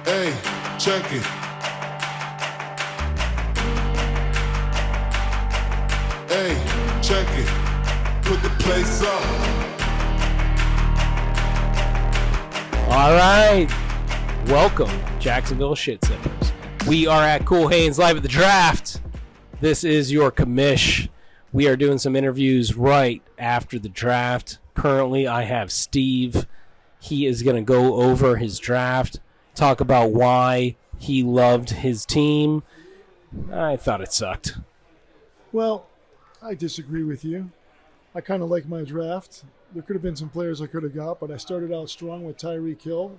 Hey, check it. Hey, check it. Put the place up. All right. Welcome, Jacksonville Shit Sippers. We are at Cool Haynes live at the draft. This is your commish. We are doing some interviews right after the draft. Currently, I have Steve. He is going to go over his draft, talk about why he loved his team. I thought it sucked. Well, I disagree with you. I kind of like my draft. There could have been some players I could have got, but I started out strong with Tyreek Hill,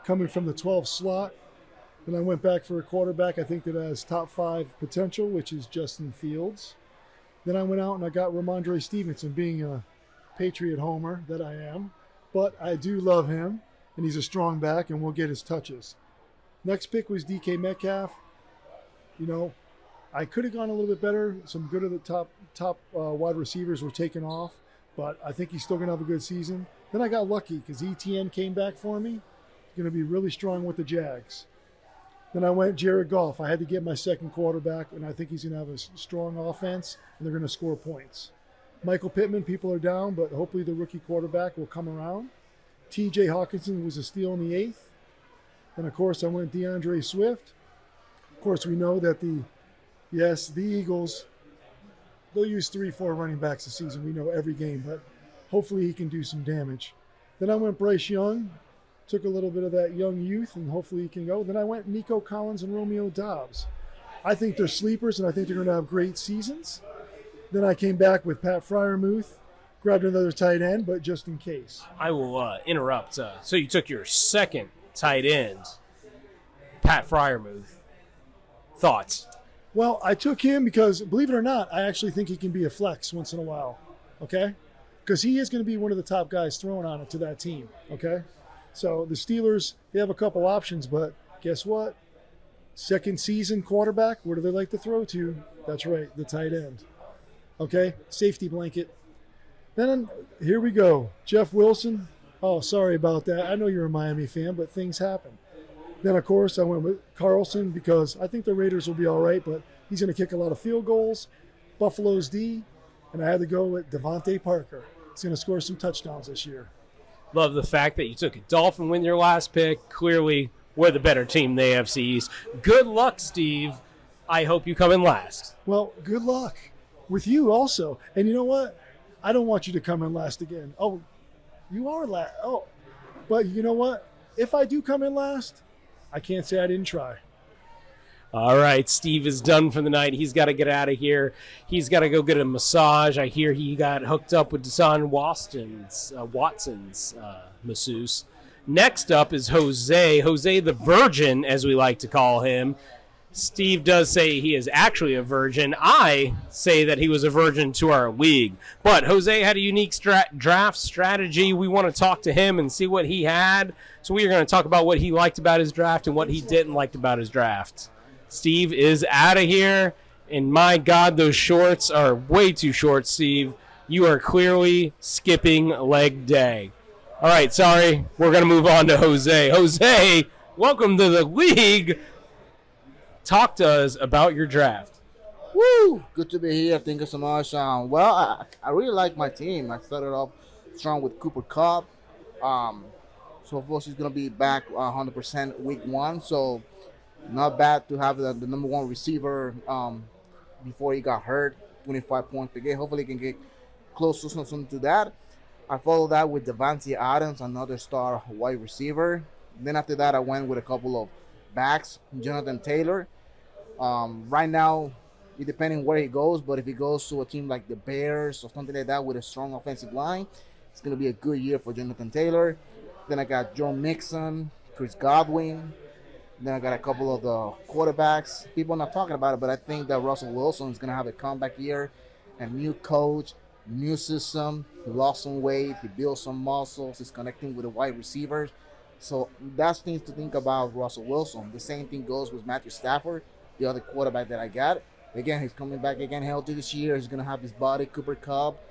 coming from the 12 slot. Then I went back for a quarterback I think that has top 5 potential, which is Justin Fields. Then I went out and I got Ramondre Stevenson, being a Patriot homer that I am. But I do love him, and he's a strong back, and we'll get his touches. Next pick was DK Metcalf. You know, I could have gone a little bit better. Some good of the top wide receivers were taken off, but I think he's still going to have a good season. Then I got lucky because ETN came back for me. He's going to be really strong with the Jags. Then I went Jared Goff. I had to get my second quarterback, and I think he's going to have a strong offense, and they're going to score points. Michael Pittman, people are down, but hopefully the rookie quarterback will come around. TJ Hawkinson was a steal in the 8th. Then, of course, I went DeAndre Swift. Of course, we know that the Eagles, they'll use 3-4 running backs this season. We know every game, but hopefully he can do some damage. Then I went Bryce Young, took a little bit of that young youth, and hopefully he can go. Then I went Nico Collins and Romeo Doubs. I think they're sleepers, and I think they're going to have great seasons. Then I came back with Pat Freiermuth, grabbed another tight end, but just in case. I will interrupt. So you took your second tight end, Pat Freiermuth. Thoughts? Well, I took him because, believe it or not, I actually think he can be a flex once in a while, okay? Because he is going to be one of the top guys thrown on it to that team, okay? So the Steelers, they have a couple options, but guess what? Second season quarterback, where do they like to throw to? That's right, the tight end. Okay, safety blanket. Then here we go. Jeff Wilson. Oh, sorry about that. I know you're a Miami fan, but things happen. Then, of course, I went with Carlson because I think the Raiders will be all right, but he's going to kick a lot of field goals. Buffalo's D. And I had to go with Devontae Parker. He's going to score some touchdowns this year. Love the fact that you took a Dolphin with your last pick. Clearly, we're the better team in the AFC East. Good luck, Steve. I hope you come in last. Well, good luck. With you also. And you know what? I don't want you to come in last again. Oh, you are last. Oh, but you know what? If I do come in last, I can't say I didn't try. All right, Steve is done for the night. He's got to get out of here. He's got to go get a massage. I hear he got hooked up with Deshaun Watson's masseuse. Next up is Jose. Jose the Virgin, as we like to call him. Steve does say he is actually a virgin. I say that he was a virgin to our league. But Jose had a unique draft strategy. We want to talk to him and see what he had. So we are going to talk about what he liked about his draft and what he didn't like about his draft. Steve is out of here. And my God, those shorts are way too short, Steve. You are clearly skipping leg day. All right, sorry. We're going to move on to Jose. Jose, welcome to the league. Talk to us about your draft. Woo! Good to be here. Thank you so much. Well, I really like my team. I started off strong with Cooper Kupp. So, of course, he's going to be back 100% week 1. So, not bad to have the number 1 receiver before he got hurt. 25 points per game. Hopefully, he can get close to something to that. I followed that with Devontae Adams, another star wide receiver. Then after that, I went with a couple of backs, Jonathan Taylor. Right now, it depending where he goes, but if he goes to a team like the Bears or something like that with a strong offensive line, it's going to be a good year for Jonathan Taylor. Then I got Joe Mixon, Chris Godwin. Then I got a couple of the quarterbacks. People are not talking about it, but I think that Russell Wilson is going to have a comeback year. A new coach, new system. He lost some weight. He built some muscles. He's connecting with the wide receivers. So that's things to think about Russell Wilson. The same thing goes with Matthew Stafford, the other quarterback that I got. Again, he's coming back again healthy this year. He's going to have his body, Cooper Kupp.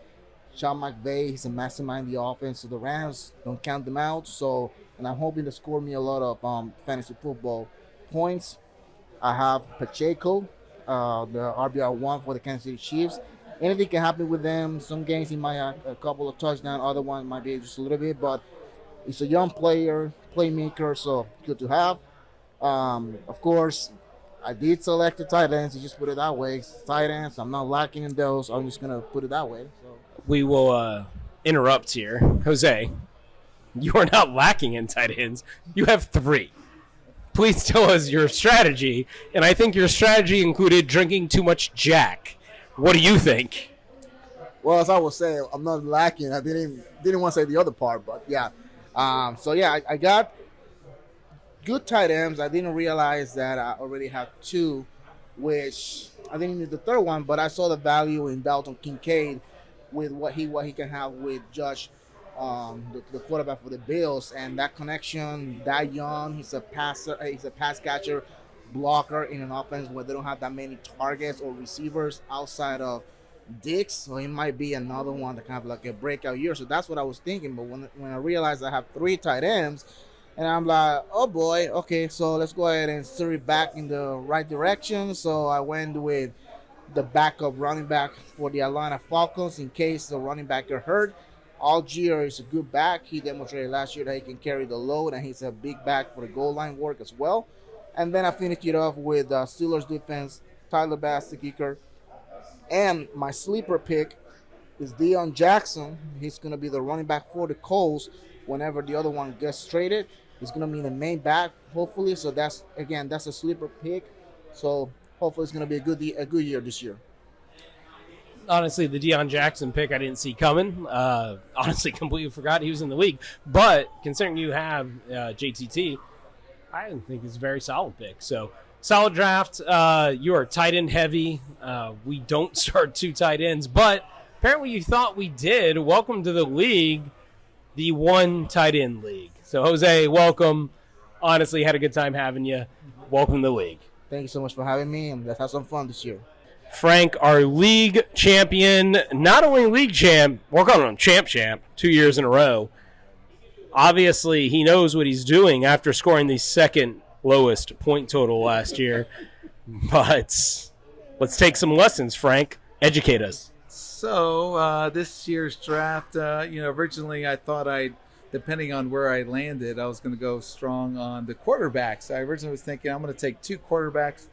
Sean McVay, he's a mastermind in the offense, so the Rams don't count them out. So, and I'm hoping to score me a lot of fantasy football points. I have Pacheco, the RBR1 for the Kansas City Chiefs. Anything can happen with them. Some games he might have a couple of touchdowns, other ones might be just a little bit, but he's a young player, playmaker, so good to have. Of course, I did select the tight ends. You just put it that way. Tight ends, I'm not lacking in those. I'm just gonna put it that way. So. We will interrupt here. Jose, you are not lacking in tight ends. You have 3. Please tell us your strategy. And I think your strategy included drinking too much Jack. What do you think? Well, as I was saying, I'm not lacking. I didn't want to say the other part, but yeah. I got good tight ends. I didn't realize that I already have 2, which I didn't need the third one, but I saw the value in Dalton Kincaid with what he can have with Josh, the quarterback for the Bills, and that connection. That young, he's a passer, he's a pass catcher, blocker in an offense where they don't have that many targets or receivers outside of Dix, so he might be another one that can have like a breakout year. So that's what I was thinking. But when I realized I have 3 tight ends, and I'm like, oh boy, okay, so let's go ahead and steer it back in the right direction. So I went with the backup running back for the Atlanta Falcons in case the running back are hurt. Algier is a good back. He demonstrated last year that he can carry the load, and he's a big back for the goal line work as well. And then I finished it off with Steelers defense, Tyler Bass, the kicker. And my sleeper pick is Deion Jackson. He's going to be the running back for the Colts whenever the other one gets traded. He's going to be the main back, hopefully. So that's a sleeper pick. So hopefully it's going to be a good year this year. Honestly, the Deion Jackson pick I didn't see coming. Honestly, completely forgot he was in the league. But considering you have JTT, I think it's a very solid pick. So, solid draft. You are tight end heavy. We don't start 2 tight ends, but apparently you thought we did. Welcome to the league, the 1 tight end league. So, Jose, welcome. Honestly, had a good time having you. Welcome to the league. Thank you so much for having me, and let's have some fun this year. Frank, our league champion, not only league champ, we're calling him champ 2 years in a row. Obviously, he knows what he's doing after scoring the second lowest point total last year. But let's take some lessons, Frank. Educate us. So this year's draft, originally I thought depending on where I landed, I was going to go strong on the quarterbacks. I originally was thinking I'm going to take 2 quarterbacks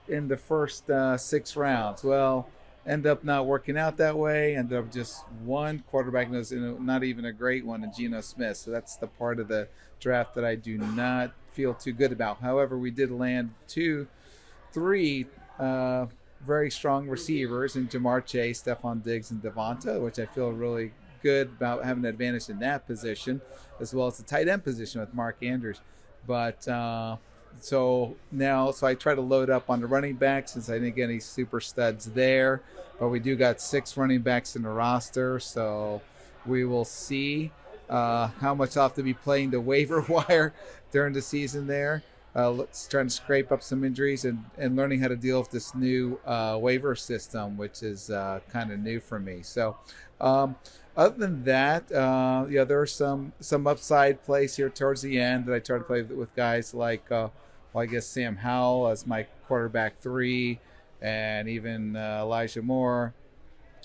in the first 6 rounds. Well, end up not working out that way. End up just 1 quarterback, not even a great one, in Geno Smith. So that's the part of the draft that I do not feel too good about. However, we did land 3 very strong receivers in Jamar Chase, Stephon Diggs, and Devonta, which I feel really good about having an advantage in that position, as well as the tight end position with Mark Andrews. But so I try to load up on the running back since I didn't get any super studs there. But we do got 6 running backs in the roster, so we will see how much I'll have to be playing the waiver wire during the season there. Trying to scrape up some injuries and learning how to deal with this new waiver system, which is kind of new for me. So other than that, there are some upside plays here towards the end that I try to play with guys like, I guess Sam Howell as my quarterback 3, and even Elijah Moore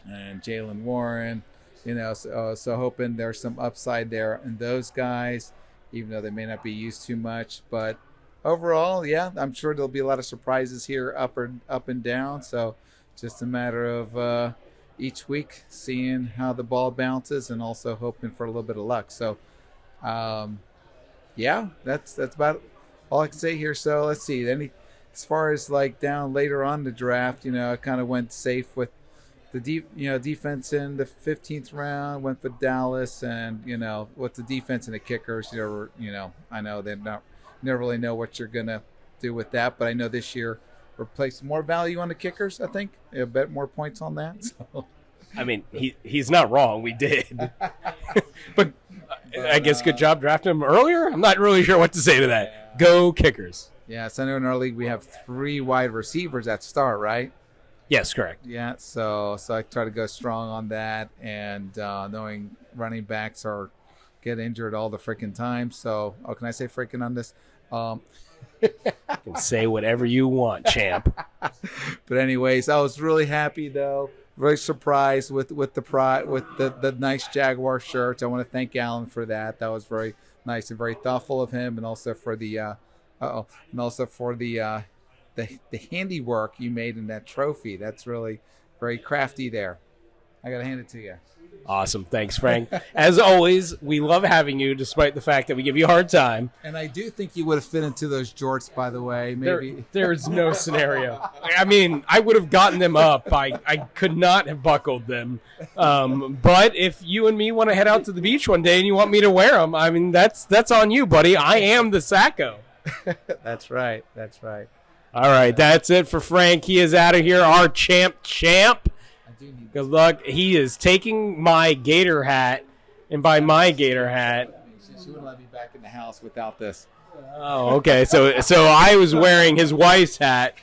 and Jalen Warren. So hoping there's some upside there in those guys, even though they may not be used too much. But overall, yeah, I'm sure there'll be a lot of surprises here, up and down. So just a matter of each week seeing how the ball bounces and also hoping for a little bit of luck. So, that's about all I can say here. So let's see. As far as like down later on in the draft, I kind of went safe with the defense in the 15th round. Went for Dallas, and with the defense and the kickers, I know they never really know what you're gonna do with that, but I know this year we're placing more value on the kickers. I think bet more points on that. So. I mean, he's not wrong. We did, but I guess good job drafting him earlier. I'm not really sure what to say to that. Go Kickers. Yeah, so I know in our league we have 3 wide receivers that start, right? Yes, correct. Yeah, so I try to go strong on that, and knowing running backs get injured all the freaking time. So, can I say freaking on this? You can say whatever you want, champ. But anyways, I was really happy though. Very surprised with the nice Jaguar shirts. I want to thank Allan for that. That was very nice and very thoughtful of him, and also for the the handiwork you made in that trophy. That's really very crafty there. I gotta hand it to you. Awesome. Thanks, Frank. As always, we love having you, despite the fact that we give you a hard time. And I do think you would have fit into those jorts, by the way. Maybe there's no scenario. I mean, I would have gotten them up. I could not have buckled them. But if you and me want to head out to the beach one day and you want me to wear them, I mean, that's on you, buddy. I am the Sacco. That's right. That's right. All right, that's it for Frank. He is out of here, our champ. Good luck. He is taking my gator hat, and by my gator hat, She wouldn't let me back in the house without this. oh, okay. So I was wearing his wife's hat.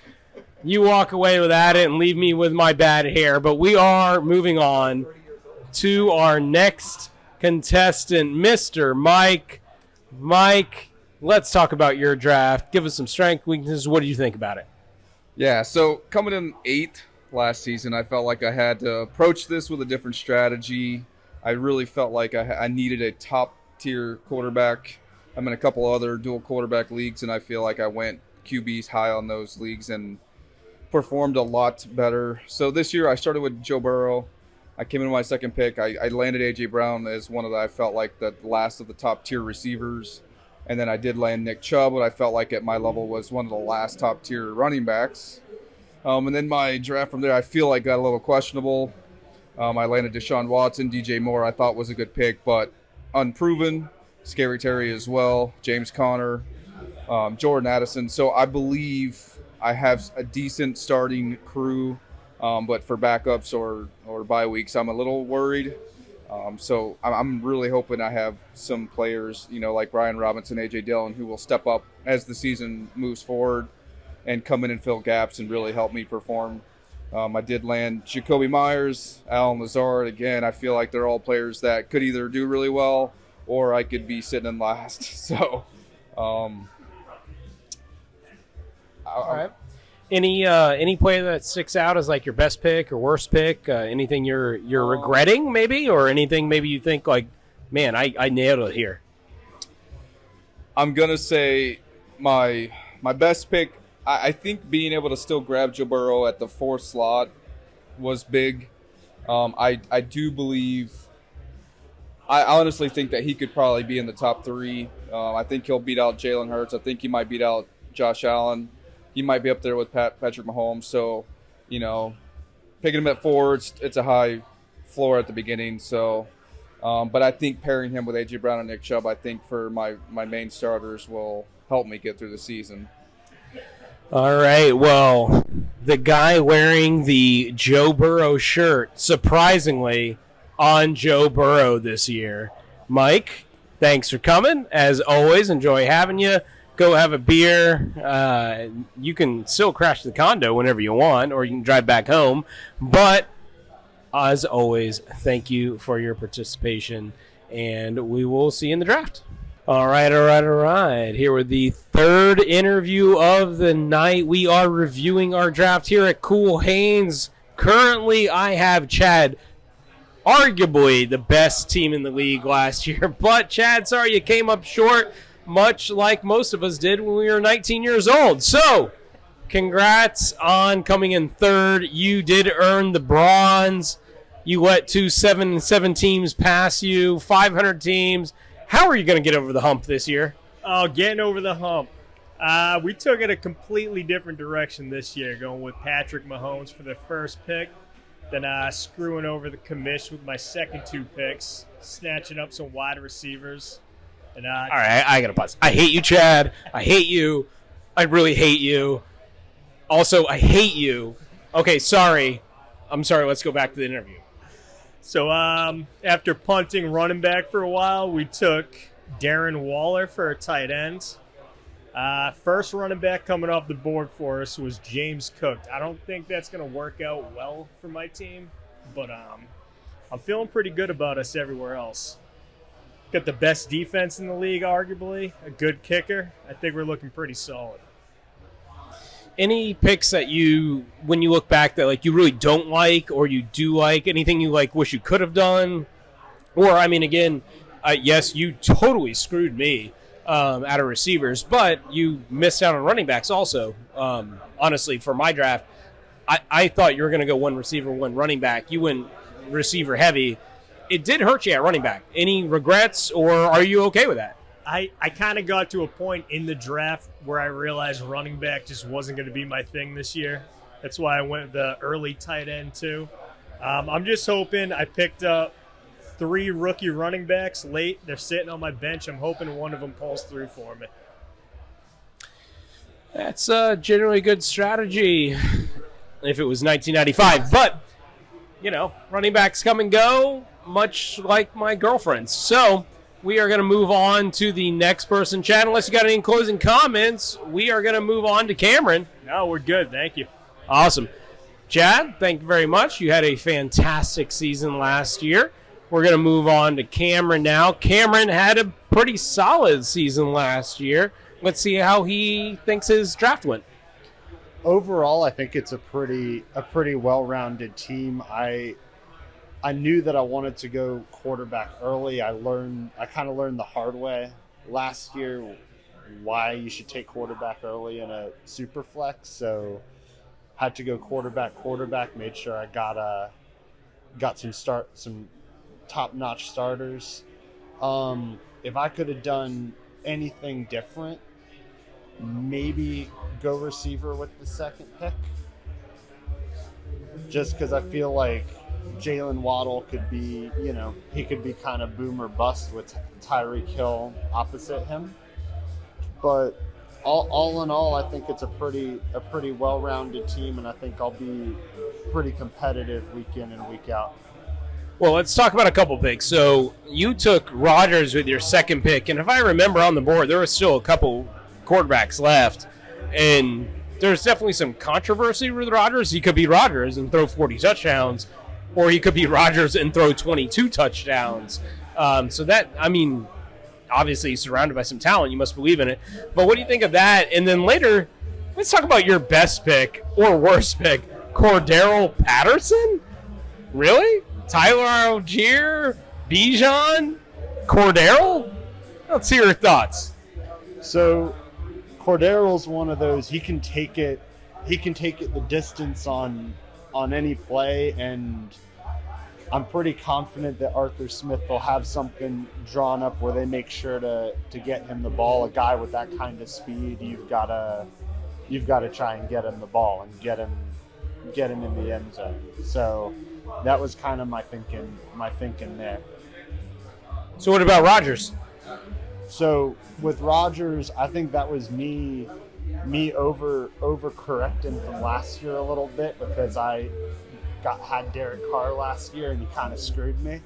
You walk away without it and leave me with my bad hair. But we are moving on to our next contestant, Mr. Mike. Mike, let's talk about your draft. Give us some strength, weaknesses. What do you think about it? Yeah, so coming in 8th last season, I felt like I had to approach this with a different strategy. I really felt like I needed a top-tier quarterback. I'm in a couple other dual quarterback leagues, and I feel like I went QBs high on those leagues and performed a lot better. So this year I started with Joe Burrow. I came in my second pick. I landed A.J. Brown as one of I felt like the last of the top-tier receivers. And then I did land Nick Chubb, what I felt like at my level was one of the last top-tier running backs. And then my draft from there, I feel like got a little questionable. I landed Deshaun Watson, DJ Moore, I thought was a good pick, but unproven. Scary Terry as well, James Conner, Jordan Addison. So I believe I have a decent starting crew, but for backups or bye weeks, I'm a little worried. So I'm really hoping I have some players, like Brian Robinson, A.J. Dillon, who will step up as the season moves forward and come in and fill gaps and really help me perform. I did land Jacoby Myers, Allan Lazard. Again, I feel like they're all players that could either do really well or I could be sitting in last. So, all right. Any player that sticks out as like your best pick or worst pick? Anything you're regretting maybe, or anything maybe you think like, man, I nailed it here? I'm gonna say my best pick. I think being able to still grab Joe Burrow at the 4th slot was big. I do believe. I honestly think that he could probably be in the top 3. I think he'll beat out Jalen Hurts. I think he might beat out Josh Allen. He might be up there with Patrick Mahomes. So, picking him at 4, it's a high floor at the beginning. So, but I think pairing him with A.J. Brown and Nick Chubb, I think for my main starters will help me get through the season. All right, well, the guy wearing the Joe Burrow shirt, surprisingly, on Joe Burrow this year. Mike, thanks for coming. As always, enjoy having you. Go have a beer. You can still crash the condo whenever you want, or you can drive back home. But, as always, thank you for your participation, and we will see you in the draft. All right. Here with the 3rd interview of the night. We are reviewing our draft here at Cool Haynes. Currently, I have Chad, arguably the best team in the league last year. But, Chad, sorry you came up short, much like most of us did when we were 19 years old. So, congrats on coming in 3rd. You did earn the bronze. You let 2 7-7 teams pass you, 500 teams. How are you going to get over the hump this year? Oh, getting over the hump. We took it a completely different direction this year, going with Patrick Mahomes for the first pick, then screwing over the commish with my second 2 picks, snatching up some wide receivers. And all right, I got to pause. I hate you, Chad. I hate you. I really hate you. Also, I hate you. Okay, sorry. I'm sorry. Let's go back to the interview. So after punting running back for a while, we took Darren Waller for a tight end. First running back coming off the board for us was James Cook. I don't think that's going to work out well for my team, but I'm feeling pretty good about us everywhere else. Got the best defense in the league, arguably. A good kicker. I think we're looking pretty solid. Any picks that you, when you look back, that like you really don't like or you do like? Anything you like wish you could have done? Or, I mean, again, yes, you totally screwed me out of receivers, but you missed out on running backs also. Honestly, for my draft, I thought you were going to go one receiver, one running back. You went receiver heavy. It did hurt you at running back. Any regrets, or are you okay with that? I kind of got to a point in the draft where I realized running back just wasn't going to be my thing this year. That's why I went with the early tight end too. I'm just hoping. I picked up 3 rookie running backs late. They're sitting on my bench. I'm hoping one of them pulls through for me. That's generally a good strategy if it was 1995. But, you know, running backs come and go, much like my girlfriends. So we are going to move on to the next person. Chad, unless you got any closing comments, we are going to move on to Cameron. No, we're good. Thank you. Awesome. Chad, thank you very much. You had a fantastic season last year. We're going to move on to Cameron now. Cameron had a pretty solid season last year. Let's see how he thinks his draft went. Overall, I think it's a pretty well-rounded team. I knew that I wanted to go quarterback early. I kind of learned the hard way last year why you should take quarterback early in a super flex. So had to go quarterback, made sure I got some top-notch starters. If I could have done anything different, maybe go receiver with the second pick. Just because I feel like Jalen Waddle could be, he could be kind of boom or bust with Tyreek Hill opposite him. But all in all, I think it's a pretty well-rounded team, and I think I'll be pretty competitive week in and week out. Well, let's talk about a couple picks. So you took Rodgers with your second pick, and if I remember on the board, there were still a couple quarterbacks left, and there's definitely some controversy with Rodgers. He could be Rodgers and throw 40 touchdowns, or he could be Rodgers and throw 22 touchdowns. So that, I mean, obviously he's surrounded by some talent. You must believe in it. But what do you think of that? And then later, let's talk about your best pick or worst pick, Cordero Patterson? Really? Tyler Algier, Bijan, Cordero? Let's hear your thoughts. So Cordero's one of those, he can take it the distance on any play, and I'm pretty confident that Arthur Smith will have something drawn up where they make sure to get him the ball. A guy with that kind of speed, you've got to try and get him the ball and get him in the end zone. So that was kind of my thinking there. So what about Rodgers? So with Rodgers, I think that was me overcorrecting from last year a little bit, because I had Derek Carr last year and he kind of screwed me.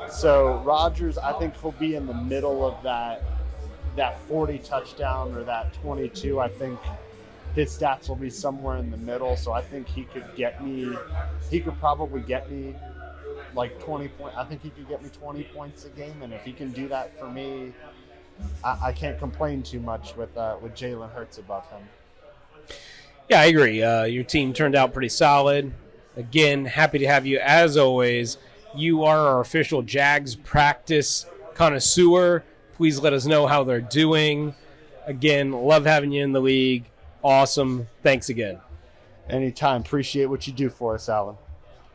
So Rodgers, I think he'll be in the middle of that 40 touchdown or that 22. I think his stats will be somewhere in the middle. So I think he could probably get me like 20 points. I think he could get me 20 points a game. And if he can do that for me, I can't complain too much with Jalen Hurts above him. Yeah, I agree. Your team turned out pretty solid. Again, happy to have you as always. You are our official Jags practice connoisseur. Please let us know how they're doing. Again, love having you in the league. Awesome. Thanks again. Anytime. Appreciate what you do for us, Allan.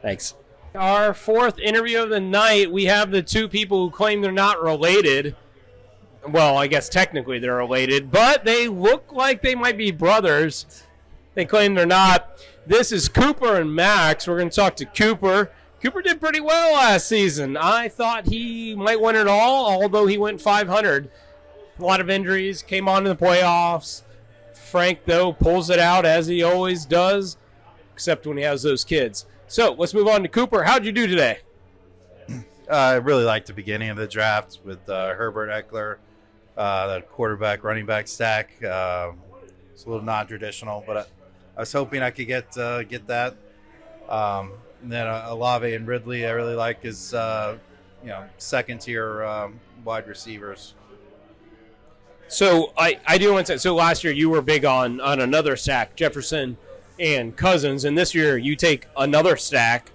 Thanks. Our fourth interview of the night, we have the two people who claim they're not related. Well, I guess technically they're related, but they look like they might be brothers. They claim they're not. This is Cooper and Max. We're going to talk to Cooper. Cooper did pretty well last season. I thought he might win it all, although he went 500. A lot of injuries, came on in the playoffs. Frank, though, pulls it out as he always does, except when he has those kids. So let's move on to Cooper. How'd you do today? I really liked the beginning of the draft with Herbert Eckler. the quarterback running back stack. It's a little non-traditional, but I was hoping I could get that. And then Olave and Ridley, I really like as second tier wide receivers. So I do want to say, so last year you were big on another stack, Jefferson and Cousins, and this year you take another stack.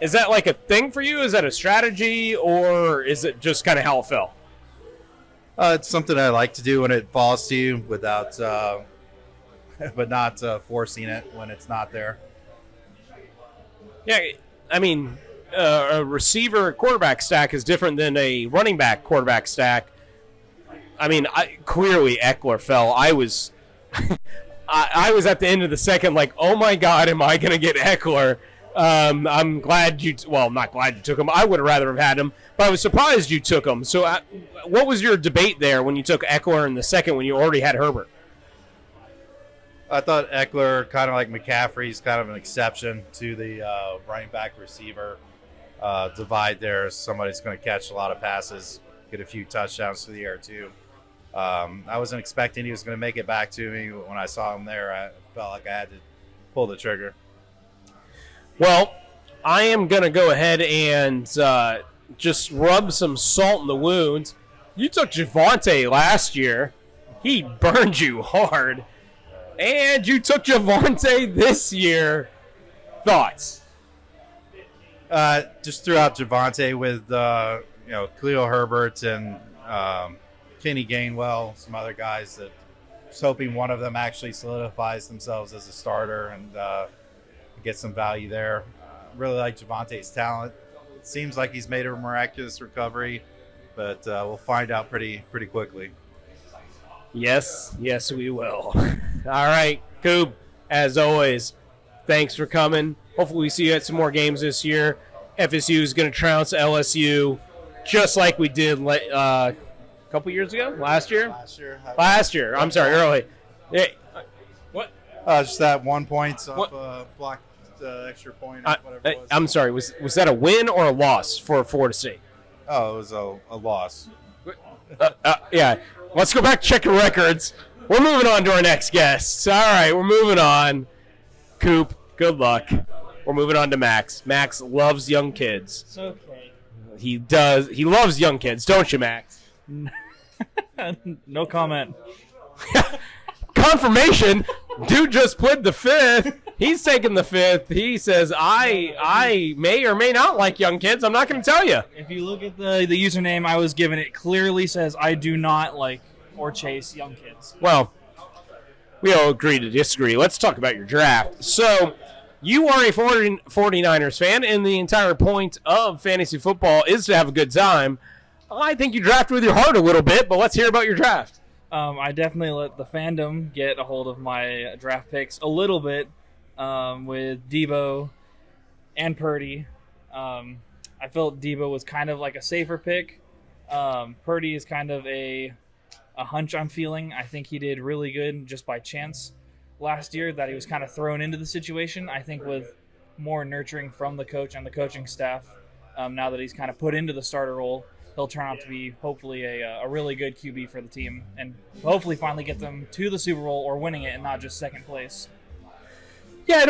Is that like a thing for you? Is that a strategy, or is it just kind of how it fell? It's something I like to do when it falls to you without, but not forcing it when it's not there. Yeah, I mean, a receiver quarterback stack is different than a running back quarterback stack. I mean, clearly Eckler fell. I was I was at the end of the second like, oh my God, am I going to get Eckler? I'm glad I'm not glad you took him. I would have rather have had him, but I was surprised you took him. So what was your debate there when you took Eckler in the second when you already had Herbert? I thought Eckler, kind of like McCaffrey's, kind of an exception to the running back receiver divide there. Somebody's going to catch a lot of passes, get a few touchdowns through the air too. I wasn't expecting he was going to make it back to me. When I saw him there, I felt like I had to pull the trigger. Well, I am going to go ahead and just rub some salt in the wounds. You took Javonte last year. He burned you hard. And you took Javonte this year. Thoughts? Just threw out Javonte with Khalil Herbert and Kenny Gainwell, some other guys that just hoping one of them actually solidifies themselves as a starter and get some value there. Really like Javonte's talent. It seems like he's made a miraculous recovery, but we'll find out pretty quickly. Yes, we will. All right, Coop, as always, thanks for coming. Hopefully we see you at some more games this year. FSU is going to trounce LSU just like we did a couple years ago? Last year. I'm sorry, early. Yeah. What? Just that 1 point off blocked extra point or whatever it was. I'm sorry, was that a win or a loss for Florida State? Oh, it was a loss. Yeah. Let's go back, check the records. We're moving on to our next guest. All right, we're moving on. Coop, good luck. We're moving on to Max. Max loves young kids. It's okay. He does. He loves young kids, don't you, Max? No comment. Confirmation. Dude just pled the fifth. He's taking the fifth. He says, I may or may not like young kids. I'm not going to tell you. If you look at the username I was given, it clearly says I do not like or chase young kids. Well, we all agree to disagree. Let's talk about your draft. So, you are a 49ers fan, and the entire point of fantasy football is to have a good time. I think you drafted with your heart a little bit, but let's hear about your draft. I definitely let the fandom get a hold of my draft picks a little bit with Debo and Purdy. I felt Debo was kind of like a safer pick. Purdy is kind of a hunch I'm feeling. I think he did really good just by chance last year that he was kind of thrown into the situation. I think with more nurturing from the coach and the coaching staff, now that he's kind of put into the starter role, he'll turn out to be hopefully a really good QB for the team and hopefully finally get them to the Super Bowl or winning it and not just second place. Yeah,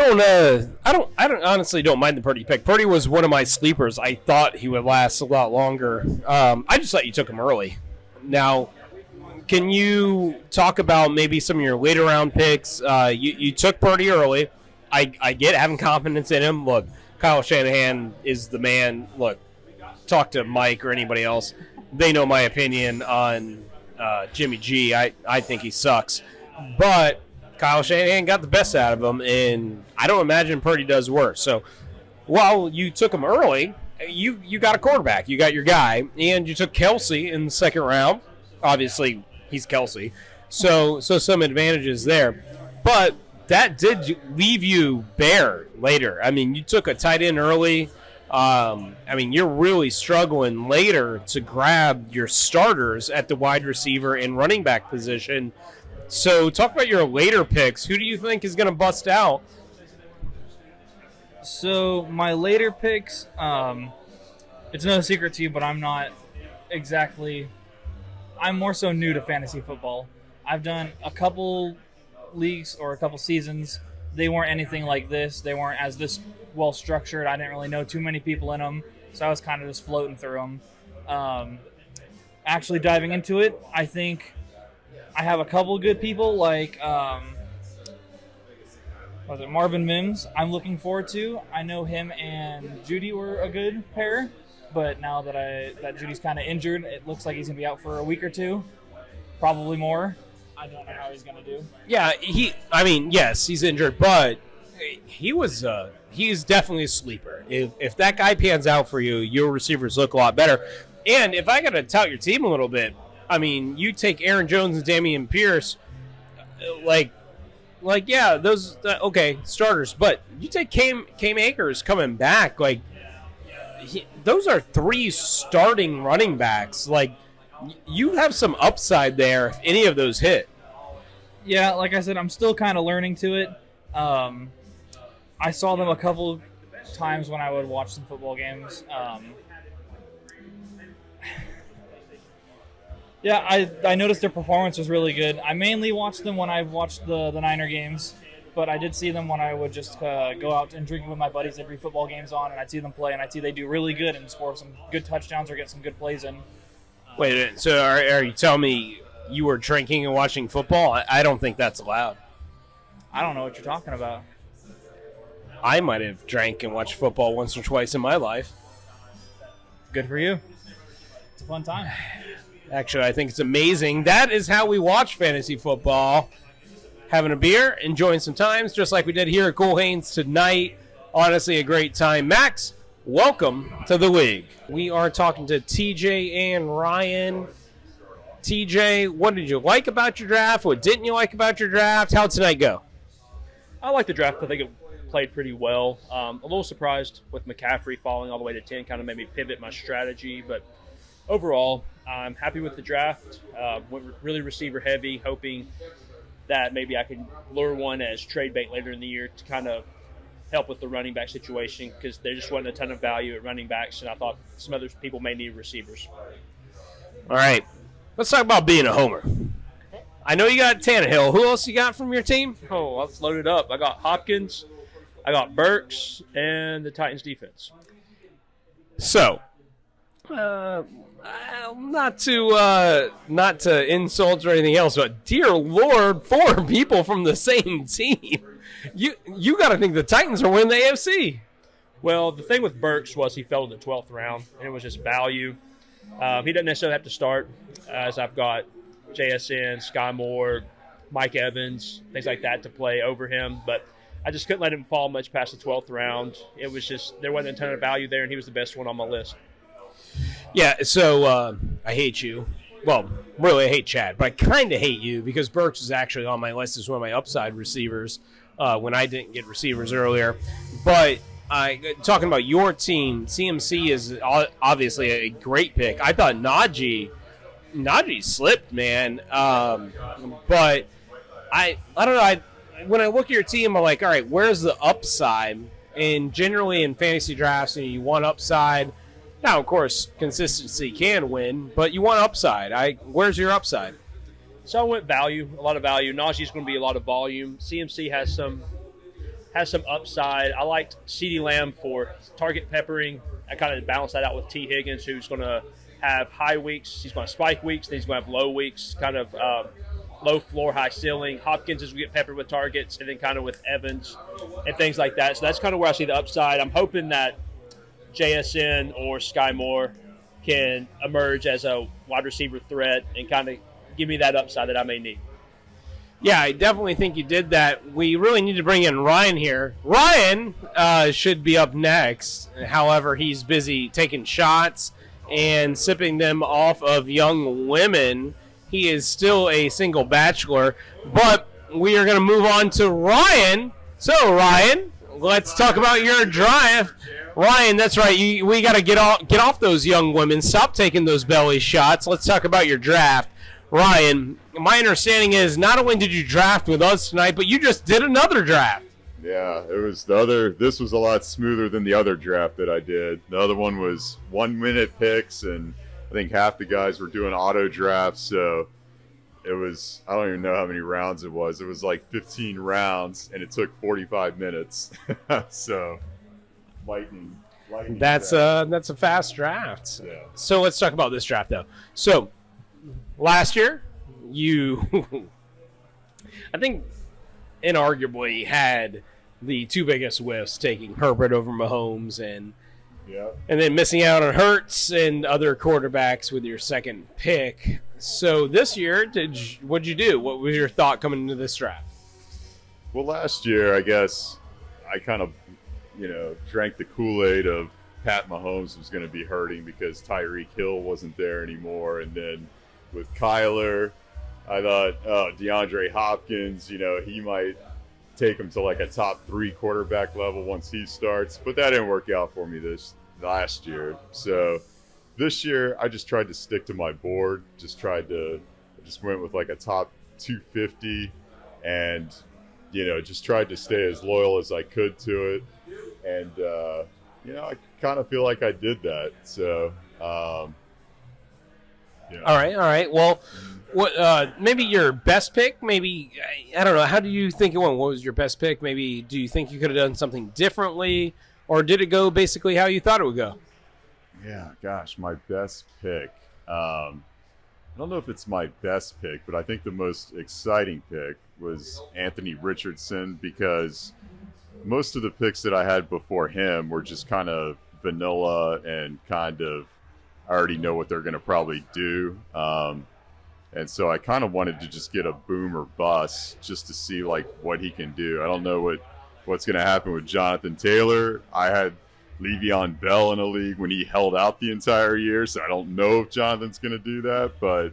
I don't honestly don't mind the Purdy pick. Purdy was one of my sleepers. I thought he would last a lot longer. I just thought you took him early. Now, can you talk about maybe some of your later round picks? You took Purdy early. I get having confidence in him. Look, Kyle Shanahan is the man. Look, talk to Mike or anybody else. They know my opinion on Jimmy G. I think he sucks. But Kyle Shanahan got the best out of him, and I don't imagine Purdy does worse. So while you took him early, you got a quarterback. You got your guy, and you took Kelsey in the second round. Obviously, he's Kelsey. So some advantages there. But that did leave you bare later. I mean, you took a tight end early. You're really struggling later to grab your starters at the wide receiver and running back position. So talk about your later picks. Who do you think is going to bust out? So my later picks, it's no secret to you, but I'm not exactly I'm more so new to fantasy football. I've done a couple leagues or a couple seasons. They weren't anything like this. They weren't as this well structured. I didn't really know too many people in them, so I was kind of just floating through them. Actually diving into it, I think I have a couple good people like was it Marvin Mims I'm looking forward to. I know him and Judy were a good pair, but now that Judy's kind of injured, it looks like he's going to be out for a week or two, probably more. I don't know how he's going to do. Yeah, yes, he's injured, but he's definitely a sleeper. If that guy pans out for you, your receivers look a lot better. And if I got to tout your team a little bit, I mean, you take Aaron Jones and Dameon Pierce, those starters. But you take Cam Akers coming back, those are 3 starting running backs. Like, you have some upside there if any of those hit. Yeah, like I said, I'm still kind of learning to it. I saw them a couple times when I would watch some football games. Yeah, I noticed their performance was really good. I mainly watched them when I watched the Niner games, but I did see them when I would just go out and drink with my buddies every football game's on, and I'd see them play, and I'd see they do really good and score some good touchdowns or get some good plays in. Wait a minute, so are you telling me you were drinking and watching football? I don't think that's allowed. I don't know what you're talking about. I might have drank and watched football once or twice in my life. Good for you. It's a fun time. Actually, I think it's amazing. That is how we watch fantasy football. Having a beer, enjoying some times, just like we did here at Cool Haynes tonight. Honestly, a great time. Max, welcome to the league. We are talking to TJ and Ryan. TJ, what did you like about your draft? What didn't you like about your draft? How'd tonight go? I like the draft. I think it played pretty well. A little surprised with McCaffrey falling all the way to 10. Kind of made me pivot my strategy. But overall, I'm happy with the draft. Went really receiver heavy, hoping that maybe I can lure one as trade bait later in the year to kind of help with the running back situation, because there just wasn't a ton of value at running backs, and I thought some other people may need receivers. All right, let's talk about being a homer. I know you got Tannehill. Who else you got from your team? Oh, let's load it up. I got Hopkins, I got Burks, and the Titans defense. So, not to insult or anything else, but dear Lord, 4 people from the same team. You got to think the Titans are winning the AFC. Well, the thing with Burks was he fell in the 12th round, and it was just value. He doesn't necessarily have to start, as I've got JSN, Sky Moore, Mike Evans, things like that to play over him. But I just couldn't let him fall much past the 12th round. It was just there wasn't a ton of value there, and he was the best one on my list. Yeah, so I hate you. Well, really, I hate Chad, but I kind of hate you because Burks is actually on my list as one of my upside receivers when I didn't get receivers earlier. But talking about your team, CMC is obviously a great pick. I thought Najee slipped, man. But I don't know. When I look at your team, I'm like, all right, where's the upside? And generally in fantasy drafts, you want upside. Now, of course, consistency can win, but you want upside. Where's your upside? So I went value, a lot of value. Najee's going to be a lot of volume. CMC has some upside. I liked CeeDee Lamb for target peppering. I kind of balanced that out with T. Higgins, who's going to have high weeks. He's going to spike weeks, then he's going to have low weeks, kind of low floor, high ceiling. Hopkins is going to get peppered with targets, and then kind of with Evans and things like that. So that's kind of where I see the upside. I'm hoping that JSN or Sky Moore can emerge as a wide receiver threat and kind of give me that upside that I may need. Yeah, I definitely think you did that. We really need to bring in Ryan here. Ryan should be up next. However, he's busy taking shots and sipping them off of young women. He is still a single bachelor. But we are going to move on to Ryan. So, Ryan, let's talk about your draft. Ryan, that's right. We got to get off those young women. Stop taking those belly shots. Let's talk about your draft. Ryan, my understanding is not only did you draft with us tonight, but you just did another draft. Yeah, it was this was a lot smoother than the other draft that I did. The other one was 1 minute picks, and I think half the guys were doing auto drafts, so it was, I don't even know how many rounds it was. It was like 15 rounds, and it took 45 minutes. So, lightning That's draft. a fast draft. Yeah. So let's talk about this draft, though. So last year, you, I think, inarguably had the two biggest whiffs, taking Herbert over Mahomes and then missing out on Hurts and other quarterbacks with your second pick. So this year, what'd you do? What was your thought coming into this draft? Well, last year, I guess I kind of, drank the Kool-Aid of Pat Mahomes was going to be hurting because Tyreek Hill wasn't there anymore. And then with Kyler, I thought, DeAndre Hopkins, he might take him to like a top 3 quarterback level once he starts. But that didn't work out for me this last year. So this year, I just tried to stick to my board. I just went with like a top 250 and, just tried to stay as loyal as I could to it. And, I kind of feel like I did that. So, All right. Well, what? Maybe your best pick? Maybe, I don't know. How do you think it went? What was your best pick? Maybe do you think you could have done something differently? Or did it go basically how you thought it would go? Yeah, gosh, my best pick. I don't know if it's my best pick, but I think the most exciting pick was Anthony Richardson because most of the picks that I had before him were just kind of vanilla and kind of I already know what they're going to probably do. And so I kind of wanted to just get a boom or bust just to see like what he can do. I don't know what's going to happen with Jonathan Taylor. I had Le'Veon Bell in a league when he held out the entire year, so I don't know if Jonathan's going to do that. But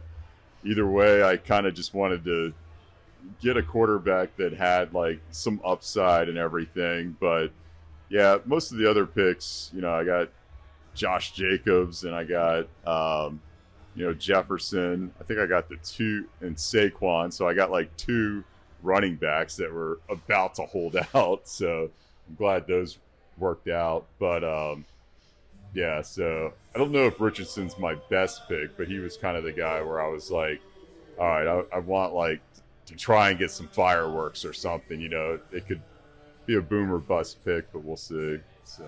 either way, I kind of just wanted to get a quarterback that had like some upside and everything. But yeah, most of the other picks, I got Josh Jacobs and I got Jefferson. I think I got the 2 and Saquon, so I got like 2 running backs that were about to hold out. So I'm glad those worked out. But so I don't know if Richardson's my best pick, but he was kind of the guy where I was like, all right, I want like to try and get some fireworks or something. It could be a boom or bust pick, but we'll see. So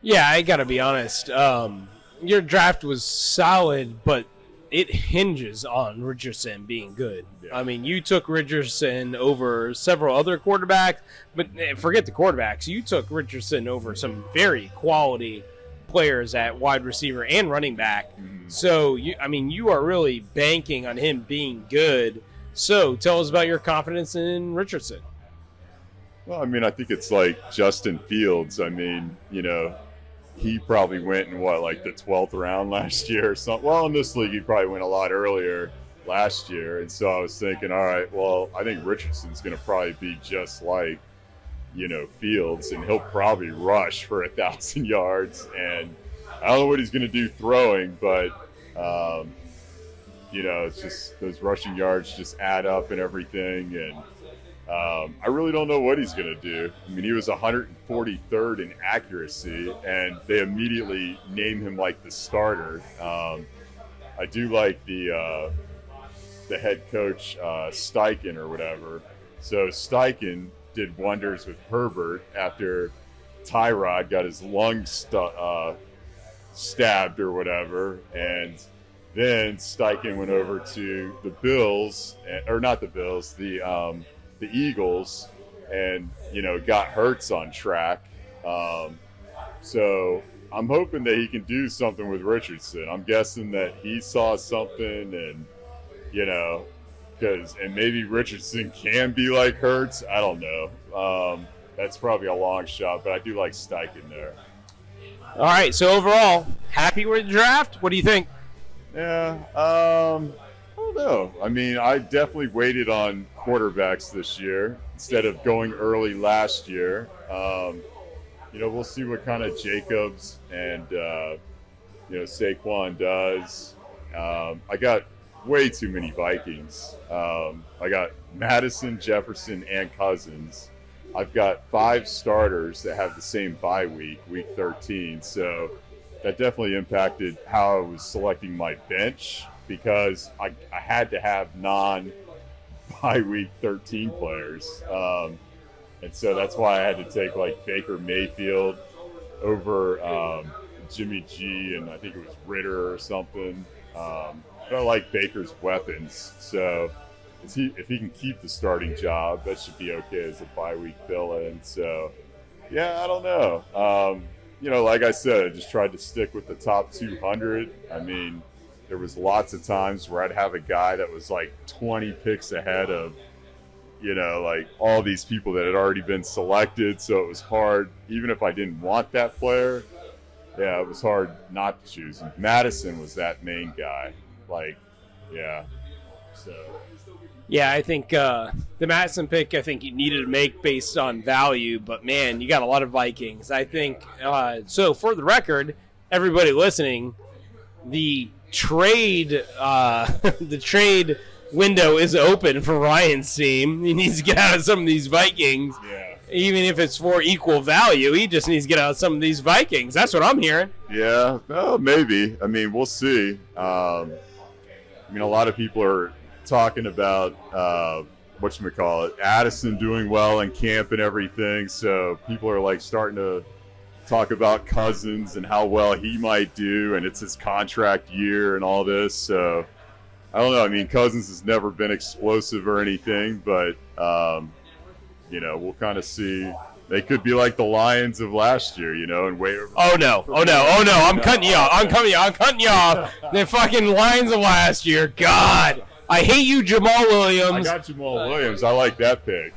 yeah, I gotta be honest. Your draft was solid, but it hinges on Richardson being good. Yeah. I mean, you took Richardson over several other quarterbacks, but forget the quarterbacks. You took Richardson over some very quality players at wide receiver and running back. So, you are really banking on him being good. So, tell us about your confidence in Richardson. Well, I think it's like Justin Fields. He probably went in the 12th round last year or something. Well, in this league, he probably went a lot earlier last year. And so I was thinking, all right, well, I think Richardson's going to probably be just like, Fields, and he'll probably rush for 1,000 yards. And I don't know what he's going to do throwing, but, it's just those rushing yards just add up and everything. And I really don't know what he's going to do. He was 143rd in accuracy, and they immediately named him like the starter. I do like the head coach, Steichen or whatever. So Steichen did wonders with Herbert after Tyrod got his lung stabbed or whatever, and then Steichen went over to the Bills, or not the Bills, the Eagles, and got Hurts on track. So I'm hoping that he can do something with Richardson. I'm guessing that he saw something, and and maybe Richardson can be like Hurts. I don't know. That's probably a long shot, but I do like Steichen there. All right. So overall, happy with the draft? What do you think? Yeah. I don't know. I definitely waited on quarterbacks this year instead of going early last year. We'll see what kind of Jacobs and Saquon does. I got way too many Vikings. I got Madison, Jefferson, and Cousins. I've got 5 starters that have the same bye week 13. So that definitely impacted how I was selecting my bench because I had to have non-bye week 13 players. And so that's why I had to take like Baker Mayfield over Jimmy G, and I think it was Ritter or something. But I like Baker's weapons, so if he can keep the starting job, that should be okay as a bye week fill-in. So, yeah, I don't know. Like I said, I just tried to stick with the top 200. I mean, there was lots of times where I'd have a guy that was like 20 picks ahead of, like all these people that had already been selected. So it was hard, even if I didn't want that player. Yeah, it was hard not to choose. And Madison was that main guy. So. Yeah, I think the Madison pick, I think you needed to make based on value, but man, you got a lot of Vikings. I think, so for the record, everybody listening, the trade window is open for Ryan's team. He needs to get out of some of these Vikings. Yeah. Even if it's for equal value, he just needs to get out of some of these Vikings. That's what I'm hearing. Yeah, well, maybe. I mean, we'll see. A lot of people are talking about Addison doing well in camp and everything. So people are like starting to talk about Cousins and how well he might do, and it's his contract year and all this. So I don't know. I mean, Cousins has never been explosive or anything, but we'll kind of see. They could be like the Lions of last year, and wait. Oh no! I'm cutting you off. The fucking Lions of last year. God, I hate you, Jamal Williams. I got Jamal Williams. I like that pick.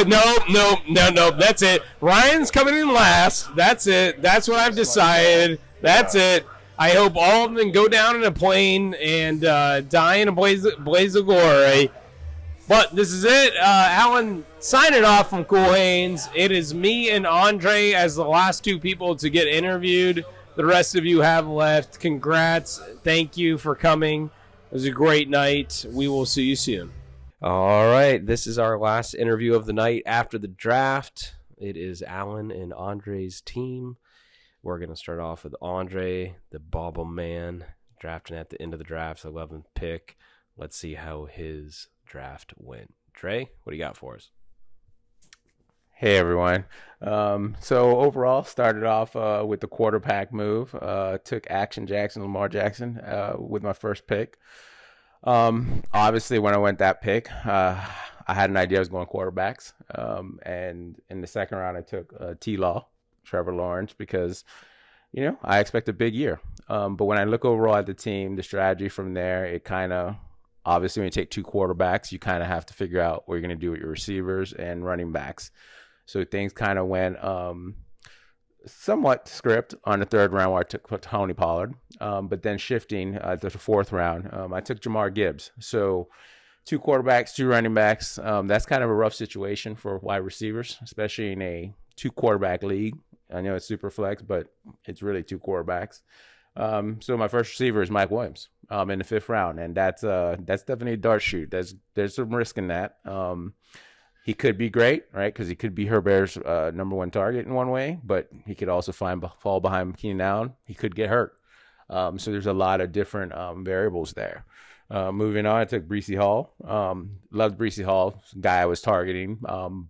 No. That's it. Ryan's coming in last. That's it. That's what I've decided. That's it. I hope all of them go down in a plane and die in a blaze of glory. But this is it. Allan signing off from Cool Haynes. It is me and Andre as the last two people to get interviewed. The rest of you have left. Congrats. Thank you for coming. It was a great night. We will see you soon. All right. This is our last interview of the night after the draft. It is Allan and Andre's team. We're going to start off with Andre, the Bobble Man, drafting at the end of the draft, 11th pick. Let's see how his draft went. Trey, what do you got for us? Hey everyone. So overall, started off with the quarterback move. Took Lamar Jackson with my first pick. Obviously, when I went that pick, I had an idea I was going quarterbacks. And in the second round, I took T-Law, Trevor Lawrence, because I expect a big year. But when I look overall at the team, the strategy from there, it kind of obviously when you take two quarterbacks, you kind of have to figure out what you're going to do with your receivers and running backs. So things kind of went somewhat script on the third round where I took Tony Pollard. But then shifting to the fourth round, I took Jahmyr Gibbs. So two quarterbacks, two running backs. That's kind of a rough situation for wide receivers, especially in a two quarterback league. I know it's super flex, but it's really two quarterbacks. So my first receiver is Mike Williams in the fifth round, and that's definitely a dart shoot. There's some risk in that. He could be great, right? Because he could be Herbert's number one target in one way, but he could also fall behind Keenan Allen. He could get hurt. So there's a lot of different variables there. Moving on, I took Breece Hall. Loved Breece Hall, guy I was targeting.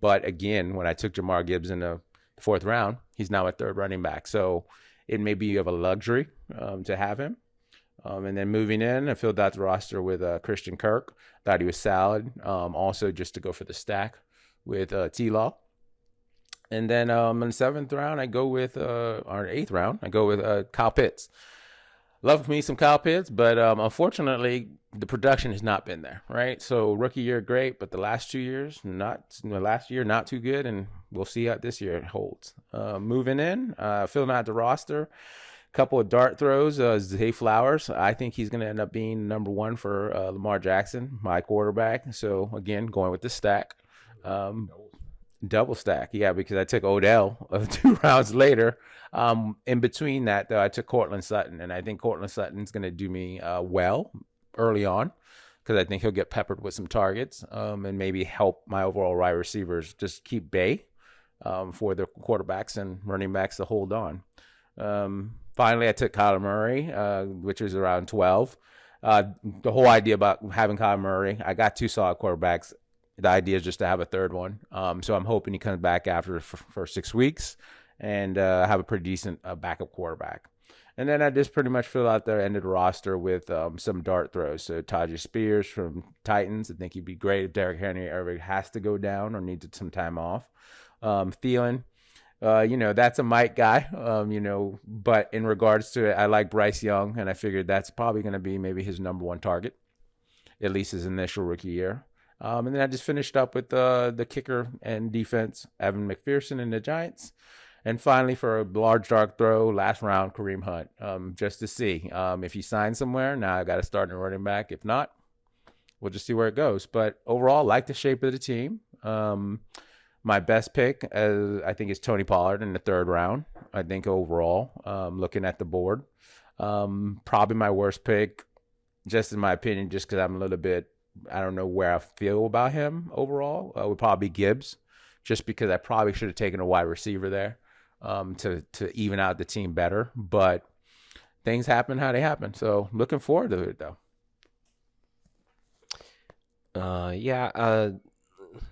But again, when I took Jahmyr Gibbs in the fourth round, he's now a third running back. So it may be of a luxury to have him. And then moving in, I filled out the roster with Christian Kirk. Thought he was solid. Also, just to go for the stack with T-Law. And then in the seventh round, or eighth round, I go with Kyle Pitts. Love me some Kyle Pitts, but unfortunately, the production has not been there, right? So rookie year, great, but the last 2 years, not too good, and we'll see how this year holds. Moving in, filling out the roster, couple of dart throws. Zay Flowers, I think he's going to end up being number one for Lamar Jackson, my quarterback. So again, going with the stack, double stack, yeah, because I took Odell 2 rounds later. In between that, though, I took Cortland Sutton, and I think Cortland Sutton's going to do me well early on because I think he'll get peppered with some targets and maybe help my overall wide receivers just keep bay for the quarterbacks and running backs to hold on. Finally, I took Kyler Murray, which was around 12. The whole idea about having Kyler Murray, I got 2 solid quarterbacks. The idea is just to have a third one. So I'm hoping he comes back after the first 6 weeks and have a pretty decent backup quarterback. And then I just pretty much fill out the end of the roster with some dart throws. So Tajay Spears from Titans, I think he'd be great if Derrick Henry ever has to go down or needs some time off. Thielen, that's a Mike guy, but in regards to it, I like Bryce Young, and I figured that's probably going to be maybe his number 1 target, at least his initial rookie year. And then I just finished up with the kicker and defense, Evan McPherson and the Giants. And finally, for a large dark throw, last round, Kareem Hunt, just to see if he signs somewhere. Now I got to start in running back. If not, we'll just see where it goes. But overall, like the shape of the team. My best pick, I think, is Tony Pollard in the 3rd round. I think overall, looking at the board, probably my worst pick, just in my opinion, just because I'm a little bit, I don't know where I feel about him overall, would probably be Gibbs, just because I probably should have taken a wide receiver there. To even out the team better, but things happen how they happen. So looking forward to it though.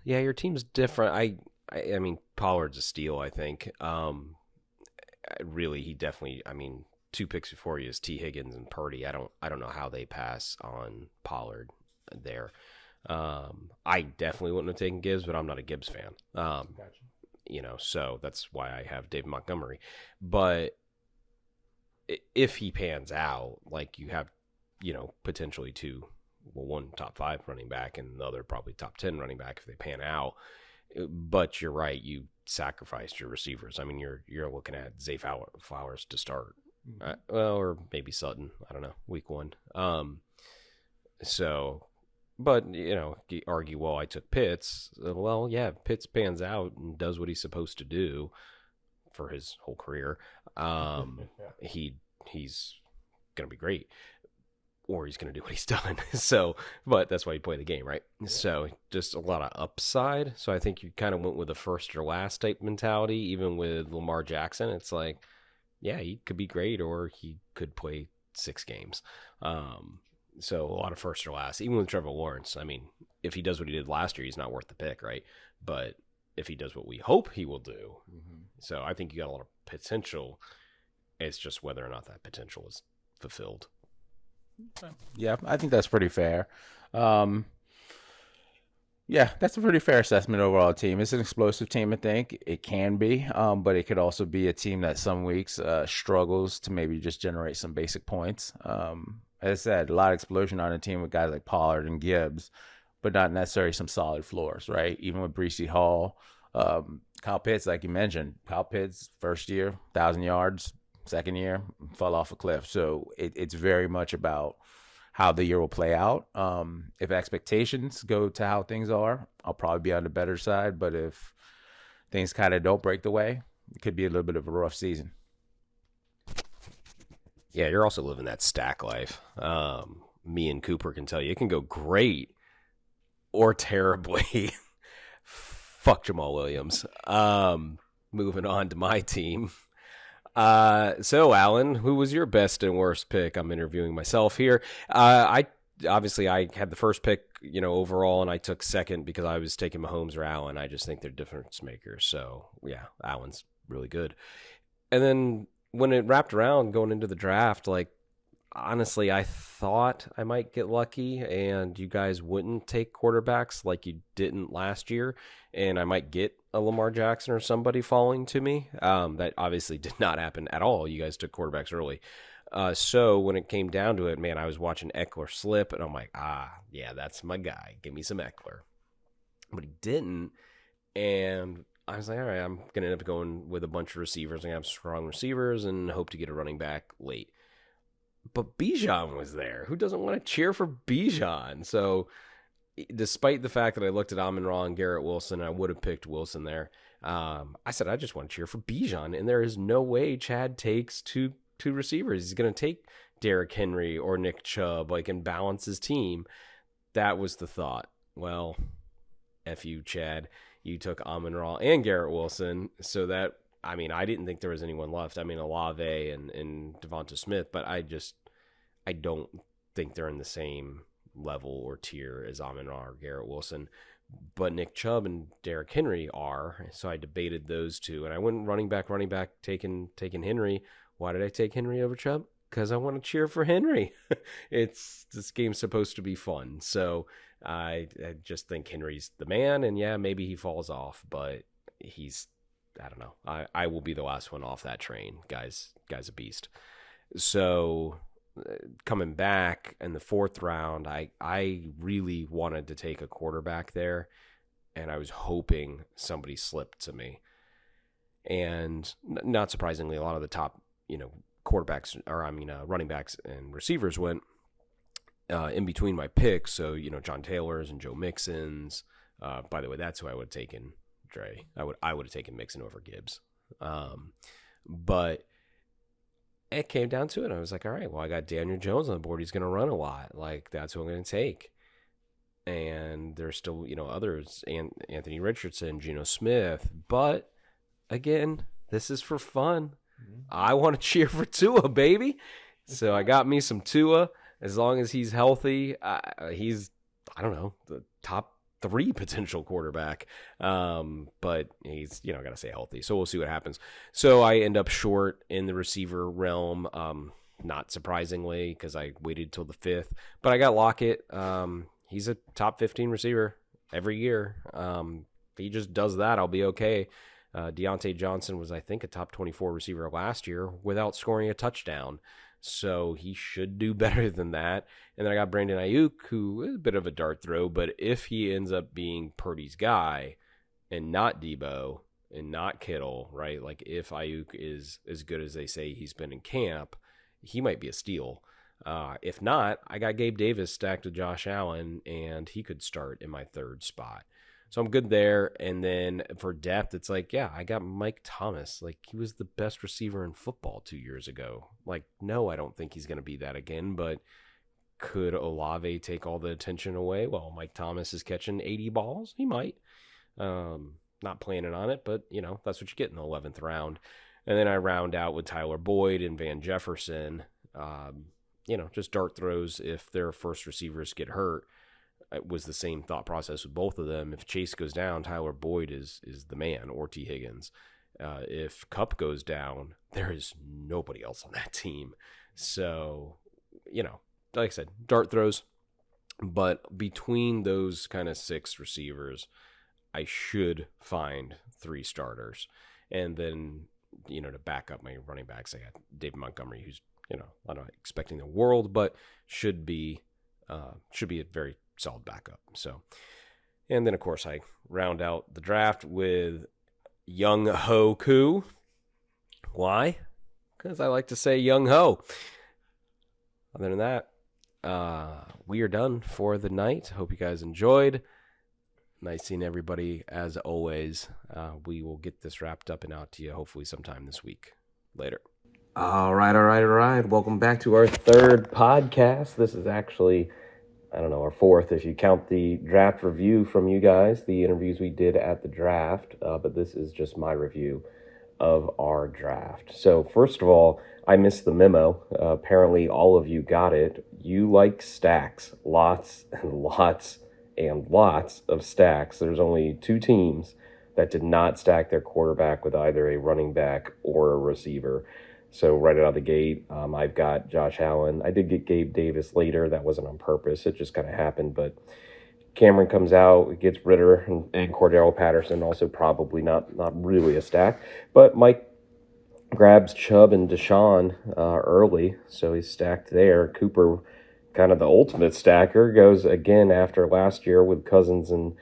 Your team's different. I mean, Pollard's a steal, I think. Really, he definitely. I mean, 2 picks before you is T. Higgins and Purdy. I don't know how they pass on Pollard there. I definitely wouldn't have taken Gibbs, but I'm not a Gibbs fan. Gotcha. So that's why I have David Montgomery. But if he pans out, like you have, potentially 2, one top 5 running back and the other probably top 10 running back if they pan out. But you're right, you sacrificed your receivers. I mean, you're looking at Zay Flowers to start, or maybe Sutton. I don't know, week 1. But, you argue, well, I took Pitts. Well, yeah, Pitts pans out and does what he's supposed to do for his whole career. He's going to be great. Or he's going to do what he's done. But that's why you play the game, right? Yeah. So just a lot of upside. So I think you kind of went with a first or last type mentality, even with Lamar Jackson. It's like, yeah, he could be great or he could play 6 games. So a lot of first or last, even with Trevor Lawrence. I mean, if he does what he did last year, he's not worth the pick, right? But if he does what we hope he will do, so I think you got a lot of potential. It's just whether or not that potential is fulfilled. Yeah, I think that's pretty fair. Yeah, that's a pretty fair assessment overall team. It's an explosive team, I think. It can be, but it could also be a team that some weeks struggles to maybe just generate some basic points. As I said, a lot of explosion on a team with guys like Pollard and Gibbs, but not necessarily some solid floors, right? Even with Breece Hall, Kyle Pitts, like you mentioned, Kyle Pitts, first year, 1,000 yards, second year, fell off a cliff. So it's very much about how the year will play out. If expectations go to how things are, I'll probably be on the better side. But if things kind of don't break the way, it could be a little bit of a rough season. Yeah, you're also living that stack life. Me and Cooper can tell you it can go great or terribly. Fuck Jamal Williams. Moving on to my team. So Allan, who was your best and worst pick? I'm interviewing myself here. I had the first pick, overall, and I took second because I was taking Mahomes or Allan. I just think they're difference makers. So yeah, Allan's really good. And then when it wrapped around going into the draft, honestly, I thought I might get lucky and you guys wouldn't take quarterbacks like you didn't last year, and I might get a Lamar Jackson or somebody falling to me. That obviously did not happen at all. You guys took quarterbacks early. So when it came down to it, man, I was watching Eckler slip, and I'm like, yeah, that's my guy. Give me some Eckler. But he didn't, and I was like, all right, I'm going to end up going with a bunch of receivers. I'm going to have strong receivers and hope to get a running back late. But Bijan was there. Who doesn't want to cheer for Bijan? So despite the fact that I looked at Amon-Ra and Garrett Wilson, I would have picked Wilson there. I said, I just want to cheer for Bijan. And there is no way Chad takes two receivers. He's going to take Derrick Henry or Nick Chubb, and balance his team. That was the thought. Well, F you, Chad. You took Amon-Ra and Garrett Wilson, so that I mean, I didn't think there was anyone left. I mean, Olave and Devonta Smith, but I don't think they're in the same level or tier as Amon-Ra or Garrett Wilson. But Nick Chubb and Derrick Henry are, so I debated those two, and I went running back, taking Henry. Why did I take Henry over Chubb? Because I want to cheer for Henry. This game's supposed to be fun, so I just think Henry's the man, and yeah, maybe he falls off, but I don't know. I will be the last one off that train. Guy's a beast. So coming back in the 4th round, I really wanted to take a quarterback there, and I was hoping somebody slipped to me. And not surprisingly, a lot of the top, quarterbacks, or running backs and receivers went in between my picks. So, John Taylor's and Joe Mixon's. By the way, that's who I would have taken, Dre. I would have taken Mixon over Gibbs. But it came down to it. I was like, all right, well, I got Daniel Jones on the board. He's going to run a lot. Like, that's who I'm going to take. And there's still, others, Anthony Richardson, Geno Smith. But, again, this is for fun. I want to cheer for Tua, baby. So I got me some Tua. As long as he's healthy, he's, I don't know, the top 3 potential quarterback. But he's, got to stay healthy. So we'll see what happens. So I end up short in the receiver realm, not surprisingly, because I waited till the 5th. But I got Lockett. He's a top 15 receiver every year. If he just does that, I'll be okay. Deontay Johnson was, I think, a top 24 receiver last year without scoring a touchdown. So he should do better than that. And then I got Brandon Ayuk, who is a bit of a dart throw, but if he ends up being Purdy's guy and not Debo and not Kittle, right? Like if Ayuk is as good as they say he's been in camp, he might be a steal. If not, I got Gabe Davis stacked with Josh Allen, and he could start in my 3rd spot. So I'm good there. And then for depth, it's like, yeah, I got Mike Thomas. Like, he was the best receiver in football 2 years ago. Like, no, I don't think he's going to be that again. But could Olave take all the attention away? Well, Mike Thomas is catching 80 balls. He might. Not planning on it, but, that's what you get in the 11th round. And then I round out with Tyler Boyd and Van Jefferson. Just dart throws if their first receivers get hurt. It was the same thought process with both of them. If Chase goes down, Tyler Boyd is the man, or T. Higgins. If Kupp goes down, there is nobody else on that team. So, like I said, dart throws. But between those kind of 6 receivers, I should find 3 starters. And then, to back up my running backs, I got David Montgomery, who's, I'm not expecting the world, but should be a very solid backup. So, and then of course I round out the draft with Young Ho Koo. Why? Because I like to say Young Ho. Other than that, we are done for the night. Hope you guys enjoyed. Nice seeing everybody as always. We will get this wrapped up and out to you hopefully sometime this week. Later. All right. Welcome back to our 3rd podcast. This is actually, I don't know, our 4th if you count the draft review from you guys, the interviews we did at the draft, but this is just my review of our draft. So first of all, I missed the memo. Apparently all of you got it. You like stacks, lots and lots and lots of stacks. There's only 2 teams that did not stack their quarterback with either a running back or a receiver. So right out of the gate, I've got Josh Allen. I did get Gabe Davis later. That wasn't on purpose. It just kind of happened. But Cameron comes out, gets Ritter and Cordero Patterson, also probably not really a stack. But Mike grabs Chubb and Deshaun early, so he's stacked there. Cooper, kind of the ultimate stacker, goes again after last year with Cousins and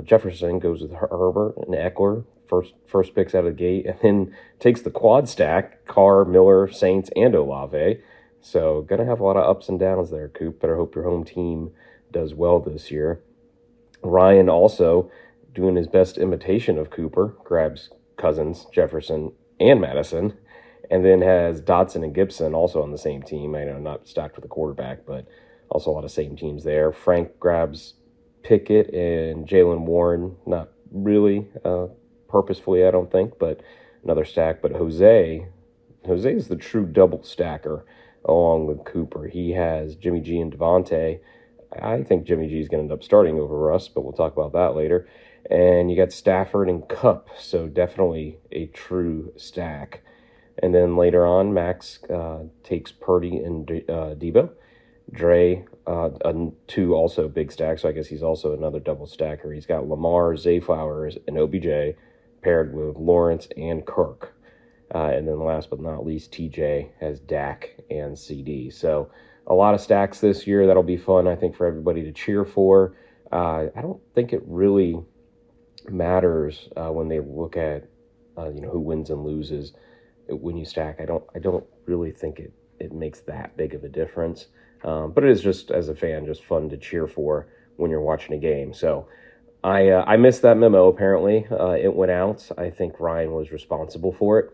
Jefferson, goes with Herbert and Eckler. First picks out of the gate, and then takes the quad stack, Carr, Miller, Saints, and Olave. So going to have a lot of ups and downs there, Coop. But I hope your home team does well this year. Ryan also doing his best imitation of Cooper, grabs Cousins, Jefferson, and Madison, and then has Dotson and Gibson also on the same team. I know not stacked with a quarterback, but also a lot of same teams there. Frank grabs Pickett and Jalen Warren, not really purposefully, I don't think, but another stack. But Jose is the true double stacker along with Cooper. He has Jimmy G and Devontae. I think Jimmy G is going to end up starting over Russ, but we'll talk about that later. And you got Stafford and Cup, so definitely a true stack. And then later on, Max takes Purdy and Debo. Dre, two also big stacks, so I guess he's also another double stacker. He's got Lamar, Zay Flowers, and OBJ paired with Lawrence and Kirk. And then last but not least, TJ has Dak and CD. So a lot of stacks this year. That'll be fun, I think, for everybody to cheer for. I don't think it really matters when they look at who wins and loses when you stack. I don't really think it makes that big of a difference. But it is just, as a fan, just fun to cheer for when you're watching a game. So I missed that memo, apparently. It went out. I think Ryan was responsible for it.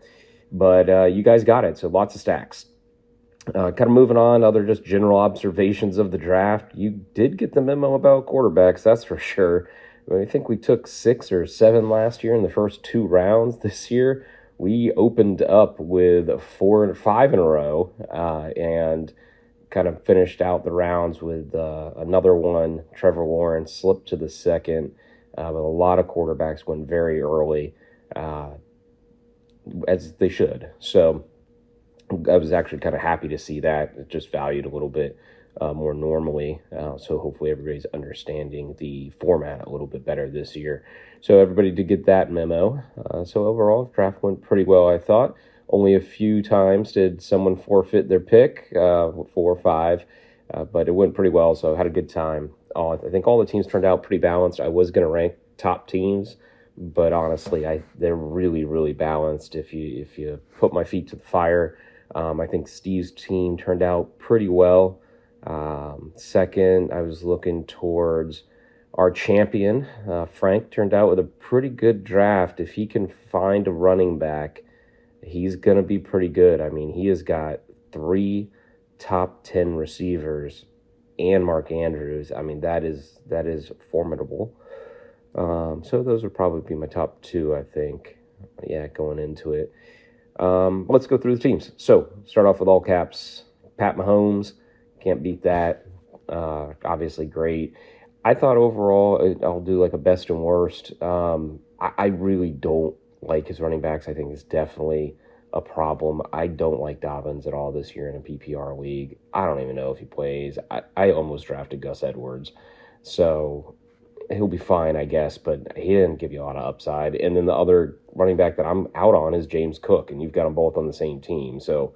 But you guys got it, so lots of stacks. Kind of moving on, other just general observations of the draft. You did get the memo about quarterbacks, that's for sure. I think we took 6 or 7 last year in the first 2 rounds. This year, we opened up with 4 and 5 in a row and kind of finished out the rounds with another one. Trevor Lawrence slipped to the second, but a lot of quarterbacks went very early, as they should. So I was actually kind of happy to see that. It just valued a little bit more normally. So hopefully everybody's understanding the format a little bit better this year. So everybody did get that memo. So overall, draft went pretty well, I thought. Only a few times did someone forfeit their pick, 4 or 5, but it went pretty well, so I had a good time. I think all the teams turned out pretty balanced. I was going to rank top teams, but honestly, they're really, really balanced. If you put my feet to the fire, I think Steve's team turned out pretty well. Second, I was looking towards our champion. Frank turned out with a pretty good draft. If he can find a running back, he's going to be pretty good. I mean, he has got 3 top 10 receivers and Mark Andrews. I mean, that is formidable. So those would probably be my top 2, I think. Yeah, going into it. Let's go through the teams. So, start off with all caps. Pat Mahomes, can't beat that. Obviously great. I thought overall, I'll do like a best and worst. I really don't like his running backs. I think it's definitely a problem. I don't like Dobbins at all this year in a PPR league. I don't even know if he plays. I almost drafted Gus Edwards. So he'll be fine, I guess, but he didn't give you a lot of upside. And then the other running back that I'm out on is James Cook, and you've got them both on the same team. So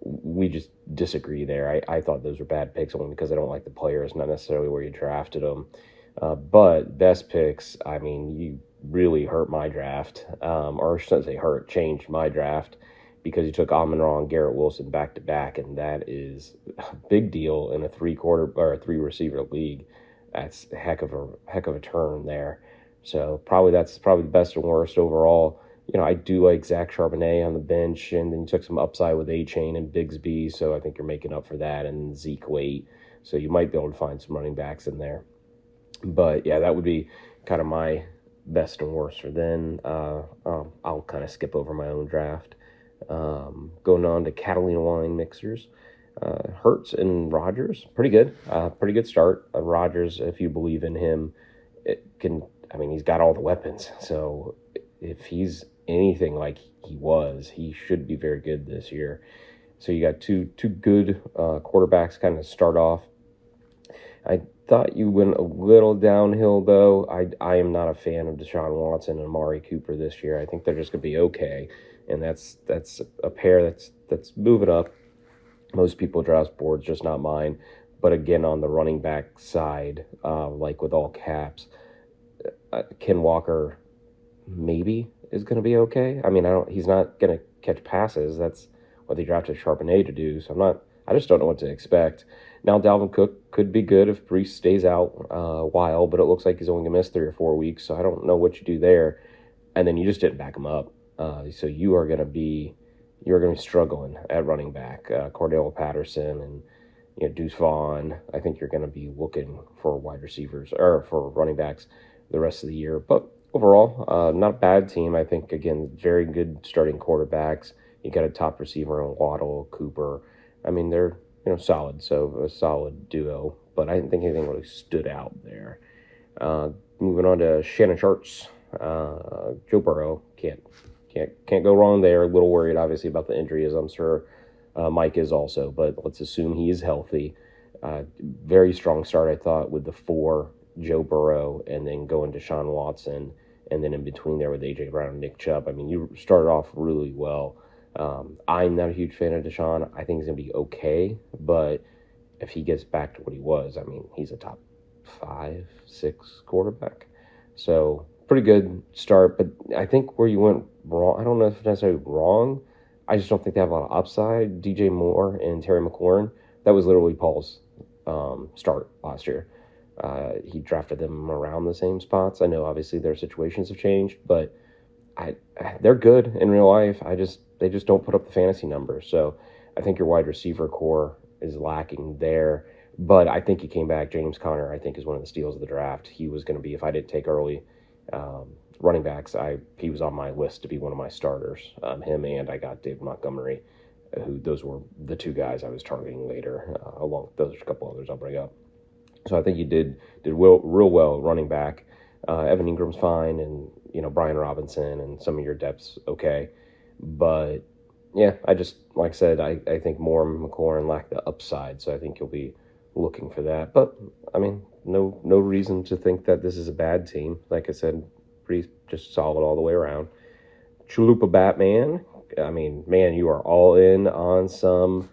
we just disagree there. I thought those were bad picks only because I don't like the players, not necessarily where you drafted them. But best picks, I mean, you really hurt my draft, or I shouldn't say hurt, changed my draft, because you took Amon-Ra and Garrett Wilson back to back, and that is a big deal in a 3 receiver league. That's a heck of a turn there. So that's probably the best and worst overall. You know, I do like Zach Charbonnet on the bench, and then you took some upside with A-Chain and Bigsby, so I think you're making up for that, and Zeke Wait. So you might be able to find some running backs in there. But yeah, that would be kind of my best and worst for then. I'll kind of skip over my own draft. Going on to Catalina Wine Mixers. Hurts and Rodgers, pretty good start. Rodgers, if you believe in him, he's got all the weapons. So if he's anything like he should be very good this year. So you got two good quarterbacks kind of start off. I thought you went a little downhill, though. I am not a fan of Deshaun Watson and Amari Cooper this year. I think they're just going to be okay, and that's a pair that's moving up. Most people draft boards, just not mine. But again, on the running back side, like with all caps, Ken Walker maybe is going to be okay. I mean, he's not going to catch passes. That's what they drafted Charbonnet to do. So I just don't know what to expect. Now, Dalvin Cook could be good if Brees stays out a while, but it looks like he's only going to miss 3 or 4 weeks, so I don't know what you do there. And then you just didn't back him up. So you are going to be struggling at running back. Cordell Patterson and Deuce Vaughn. I think you're going to be looking for wide receivers or for running backs the rest of the year. But overall, not a bad team. I think, again, very good starting quarterbacks. You got a top receiver in Waddle, Cooper. I mean, they're solid, so a solid duo. But I didn't think anything really stood out there. Moving on to Shannon Sharps, Joe Burrow. Can't go wrong there. A little worried, obviously, about the injury, as I'm sure Mike is also. But let's assume he is healthy. Very strong start, I thought, with the 4, Joe Burrow, and then going to Deshaun Watson, and then in between there with A.J. Brown and Nick Chubb. I mean, you started off really well. I'm not a huge fan of Deshaun. I think he's going to be okay, but if he gets back to what he was, I mean, he's a top 5, 6 quarterback. So pretty good start, but I think where you went wrong, I don't know if it's necessarily wrong, I just don't think they have a lot of upside. DJ Moore and Terry McLaurin, that was literally Paul's start last year. He drafted them around the same spots. I know obviously their situations have changed, but they're good in real life. They just don't put up the fantasy numbers. So I think your wide receiver core is lacking there. But I think he came back. James Conner, I think, is one of the steals of the draft. He was going to be, if I didn't take early running backs, he was on my list to be one of my starters. Him, and I got Dave Montgomery, those were the 2 guys I was targeting later. Along those are a couple others I'll bring up. So I think he did real well running back. Evan Ingram's fine, and Brian Robinson and some of your depths okay. But yeah, like I said, I think Moore and McLaurin lack the upside, so I think you'll be looking for that. But I mean, no reason to think that this is a bad team. Like I said, pretty just solid all the way around. Chalupa Batman, I mean, man, you are all in on some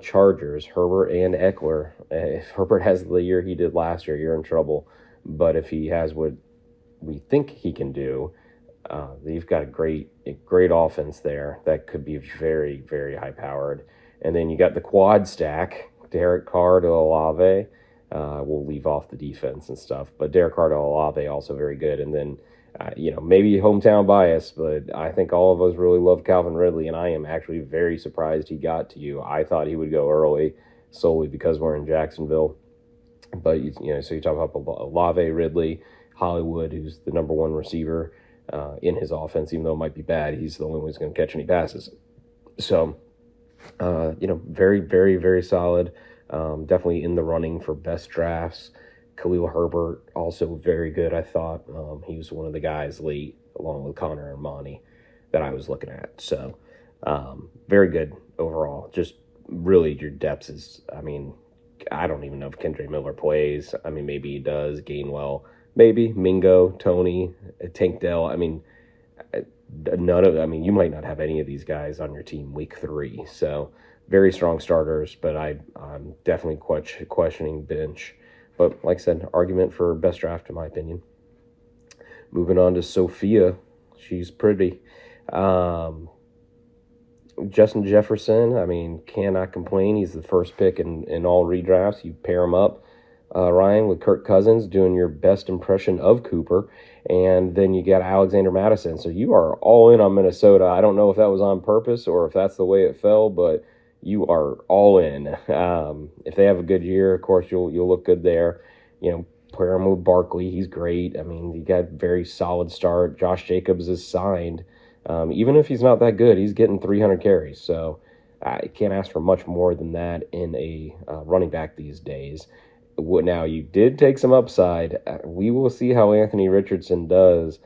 Chargers, Herbert and Eckler. If Herbert has the year he did last year, you're in trouble. But if he has what we think he can do, you've got a great offense there that could be very, very high powered. And then you got the quad stack, Derek Carr to Olave. We'll leave off the defense and stuff, but Derek Carr to Olave also very good. And then maybe hometown bias, but I think all of us really love Calvin Ridley, and I am actually very surprised he got to you. I thought he would go early solely because we're in Jacksonville. But so you talk about Olave, Ridley, Hollywood, who's the number 1 receiver in his offense, even though it might be bad, he's the only one who's going to catch any passes. So, very, very, very solid. Definitely in the running for best drafts. Khalil Herbert, also very good, I thought. He was one of the guys late, along with Connor and Monty, that I was looking at. So, very good overall. Just really your depth is, I mean, I don't even know if Kendre Miller plays. I mean, maybe he does. Gainwell, maybe. Mingo, Tony, Tank Dell. I mean, you might not have any of these guys on your team week 3. So, very strong starters, but I'm definitely questioning bench. But like I said, argument for best draft in my opinion. Moving on to Sophia. She's pretty. Justin Jefferson, I mean, cannot complain. He's the first pick in all redrafts. You pair him up, Ryan, with Kirk Cousins, doing your best impression of Cooper. And then you got Alexander Madison. So you are all in on Minnesota. I don't know if that was on purpose or if that's the way it fell, but you are all in. If they have a good year, of course, you'll look good there. Pair him with Barkley. He's great. I mean, you got very solid start. Josh Jacobs is signed. Even if he's not that good, he's getting 300 carries. So I can't ask for much more than that in a running back these days. Now, you did take some upside. We will see how Anthony Richardson does.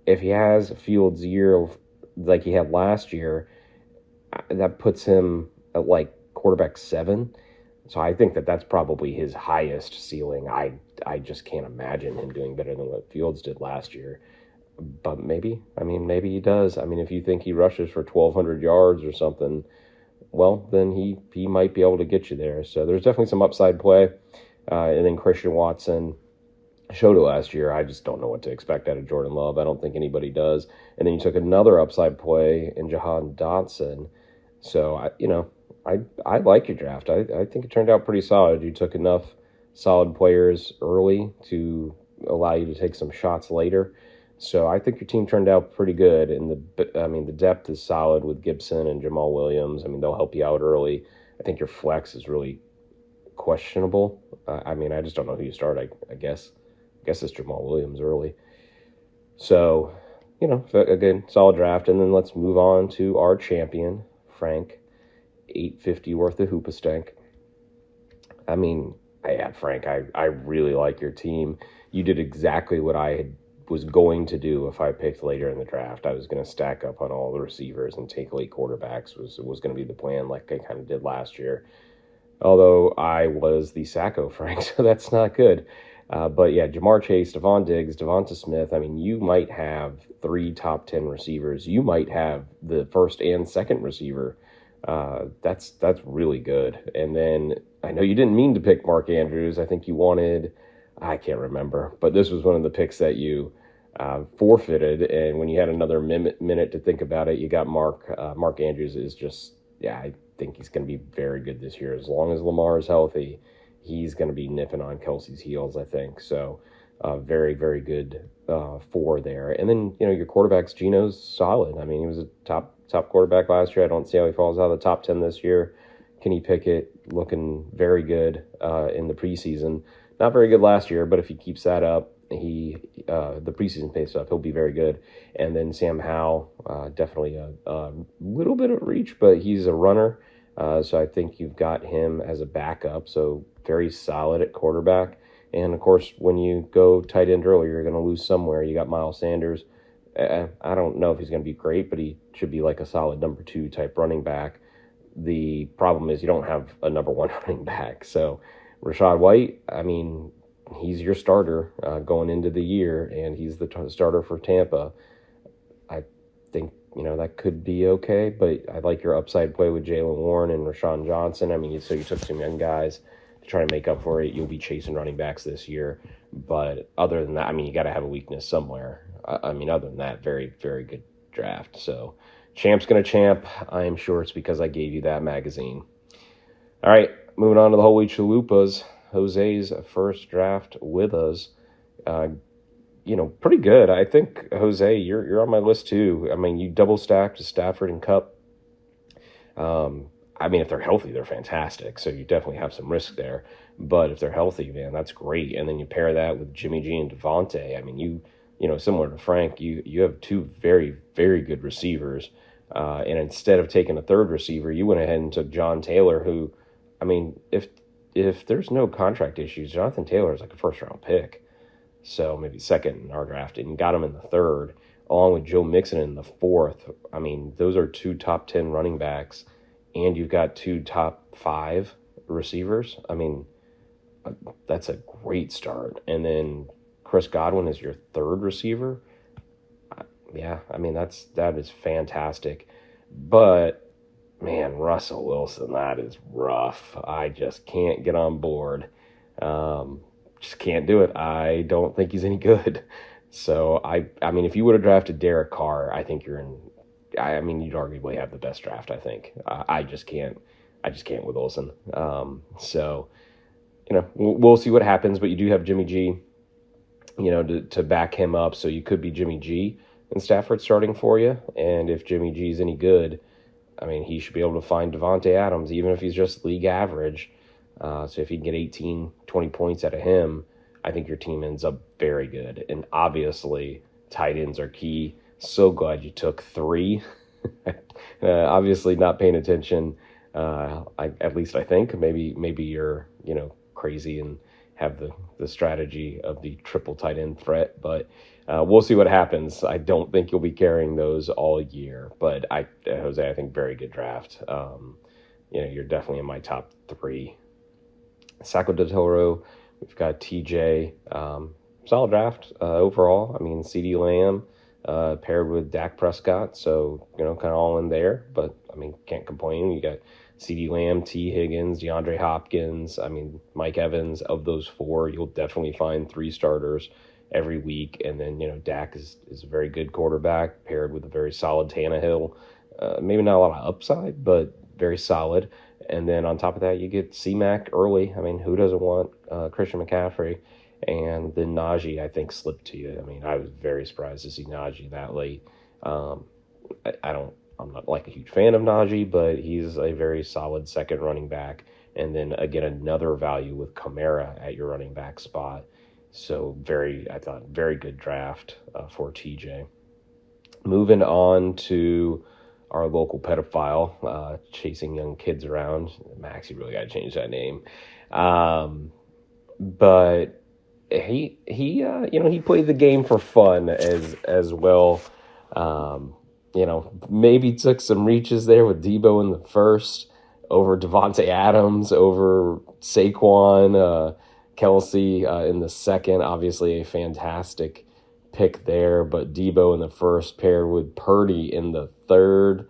If he has Fields' year like he had last year, that puts him at like quarterback 7. So I think that's probably his highest ceiling. I just can't imagine him doing better than what Fields did last year. But maybe he does. I mean, if you think he rushes for 1,200 yards or something, well, then he might be able to get you there. So there's definitely some upside play. And then Christian Watson showed it last year. I just don't know what to expect out of Jordan Love. I don't think anybody does. And then you took another upside play in Jahan Dotson. So, I like your draft. I think it turned out pretty solid. You took enough solid players early to allow you to take some shots later. So I think your team turned out pretty good. And the depth is solid with Gibson and Jamal Williams. I mean, they'll help you out early. I think your flex is really questionable. I just don't know who you start. I guess it's Jamal Williams early. So, again, solid draft. And then let's move on to our champion, Frank, 850 worth of hoopastank. I mean, Frank, I really like your team. You did exactly what I was going to do if I picked later in the draft. I was going to stack up on all the receivers and take late quarterbacks was going to be the plan, like I kind of did last year. Although I was the Sacco, Frank, so that's not good. But yeah, Jamar Chase, Stephon Diggs, Devonta Smith. I mean, you might have 3 top 10 receivers. You might have the first and second receiver. That's really good. And then I know you didn't mean to pick Mark Andrews. I think you wanted, I can't remember, but this was one of the picks that you forfeited. And when you had another minute to think about it, you got Mark. Mark Andrews is just, I think he's going to be very good this year. As long as Lamar is healthy, he's going to be nipping on Kelsey's heels, I think. So very, very good 4 there. And then, your quarterbacks, Geno's solid. I mean, he was a top quarterback last year. I don't see how he falls out of the top 10 this year. Kenny Pickett looking very good in the preseason. Not very good last year, but if he keeps that up, the preseason pace up, he'll be very good. And then Sam Howell, definitely a little bit of reach, but he's a runner. So I think you've got him as a backup. So very solid at quarterback. And of course, when you go tight end early, you're going to lose somewhere. You got Miles Sanders. I don't know if he's going to be great, but he should be like a solid number 2 type running back. The problem is you don't have a number 1 running back. So Rachaad White, I mean, he's your starter going into the year, and he's the starter for Tampa. I think, that could be okay, but I like your upside play with Jaylen Warren and Rashawn Johnson. I mean, so you took some young guys to try to make up for it. You'll be chasing running backs this year. But other than that, I mean, you got to have a weakness somewhere. I mean, other than that, very, very good draft. So champ's going to champ. I am sure it's because I gave you that magazine. All right, moving on to the Holy Chalupas. Jose's first draft with us. Pretty good. I think, Jose, you're on my list too. I mean, you double stacked Stafford and Kupp. I mean, if they're healthy, they're fantastic. So you definitely have some risk there. But if they're healthy, man, that's great. And then you pair that with Jimmy G and Devontae. I mean, similar to Frank, you have 2 very, very good receivers. And instead of taking a third receiver, you went ahead and took John Taylor, who, I mean, if there's no contract issues, Jonathan Taylor is like a first-round pick. So maybe second in our draft, and got him in the 3rd, along with Joe Mixon in the 4th. I mean, those are 2 top 10 running backs, and you've got 2 top 5 receivers. I mean, that's a great start. And then Chris Godwin is your 3rd receiver. Yeah, I mean, that is fantastic. But, man, Russell Wilson, that is rough. I just can't get on board. Just can't do it. I don't think he's any good. So, I mean, if you would have drafted Derek Carr, I think you're in... I mean, you'd arguably have the best draft, I think. I just can't with Wilson. So, we'll see what happens. But you do have Jimmy G, to back him up. So you could be Jimmy G and Stafford starting for you. And if Jimmy G is any good, I mean, he should be able to find Devontae Adams, even if he's just league average. So if you can get 18, 20 points out of him, I think your team ends up very good. And obviously, tight ends are key. So glad you took 3. Obviously not paying attention. At least I think. Maybe you're, crazy and have the strategy of the triple tight end threat. But we'll see what happens. I don't think you'll be carrying those all year. But Jose, I think very good draft. You're definitely in my top 3. Sacco de Toro, we've got TJ. Solid draft overall. I mean, CeeDee Lamb paired with Dak Prescott. So, kind of all in there. But, I mean, can't complain. You got CeeDee Lamb, T. Higgins, DeAndre Hopkins. I mean, Mike Evans. Of those 4, you'll definitely find 3 starters every week. And then, Dak is a very good quarterback paired with a very solid Tannehill. Maybe not a lot of upside, but very solid. And then on top of that, you get C-Mac early. I mean, who doesn't want Christian McCaffrey? And then Najee, I think, slipped to you. I mean, I was very surprised to see Najee that late. I'm not like a huge fan of Najee, but he's a very solid second running back. And then, again, another value with Kamara at your running back spot. So I thought very good draft for TJ. Moving on to our local pedophile, chasing young kids around. Max, you really got to change that name. But he played the game for fun as well. Maybe took some reaches there with Debo in the first over Devontae Adams, over Saquon, Kelsey in the second. Obviously a fantastic pick there, but Debo in the first paired with Purdy in the third.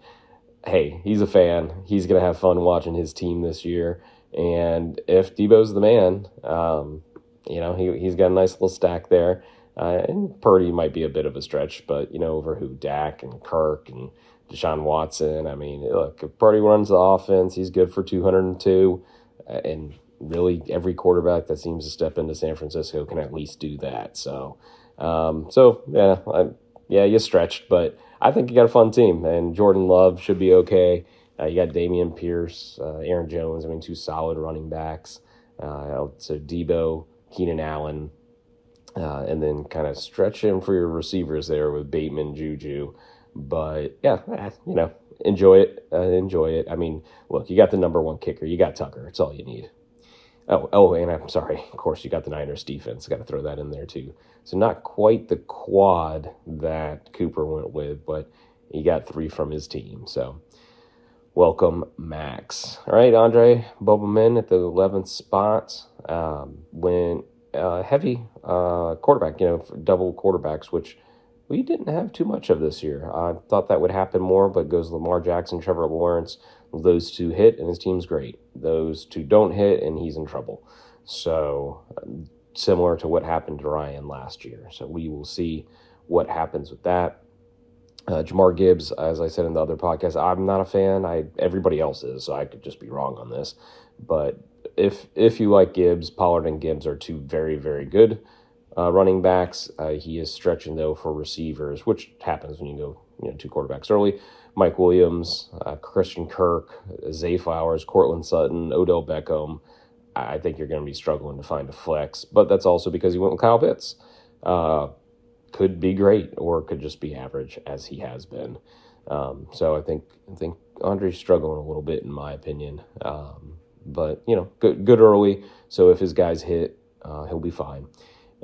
Hey, he's a fan. He's going to have fun watching his team this year. And if Debo's the man, he's got a nice little stack there. And Purdy might be a bit of a stretch, but, over who? Dak and Kirk and Deshaun Watson. I mean, look, if Purdy runs the offense, he's good for 202. And really every quarterback that seems to step into San Francisco can at least do that. So you stretched, but I think you got a fun team. And Jordan Love should be okay. You got Dameon Pierce, Aaron Jones. I mean, two solid running backs. So Debo, Keenan Allen, and then kind of stretch him for your receivers there with Bateman, Juju. But yeah, enjoy it. I mean, look, you got the number one kicker. You got Tucker. It's all you need. Oh, and I'm sorry. Of course, you got the Niners defense. Got to throw that in there too. So not quite the quad that Cooper went with, but he got 3 from his team. So welcome, Max. All right, Andre Bobamin at the 11th spot. Went heavy quarterback, double quarterbacks, which we didn't have too much of this year. I thought that would happen more, but goes Lamar Jackson, Trevor Lawrence. Those two hit, and his team's great. Those two don't hit, and he's in trouble. So similar to what happened to Ryan last year. So we will see what happens with that. Jamar Gibbs, as I said in the other podcast, I'm not a fan. Everybody else is, so I could just be wrong on this. But if you like Gibbs, Pollard and Gibbs are two very, very good running backs. He is stretching, though, for receivers, which happens when you go 2 quarterbacks early. Mike Williams, Christian Kirk, Zay Flowers, Cortland Sutton, Odell Beckham. I think you're going to be struggling to find a flex, but that's also because you went with Kyle Pitts. Could be great or could just be average, as he has been. So I think Andre's struggling a little bit, in my opinion. But good early. So if his guys hit, he'll be fine.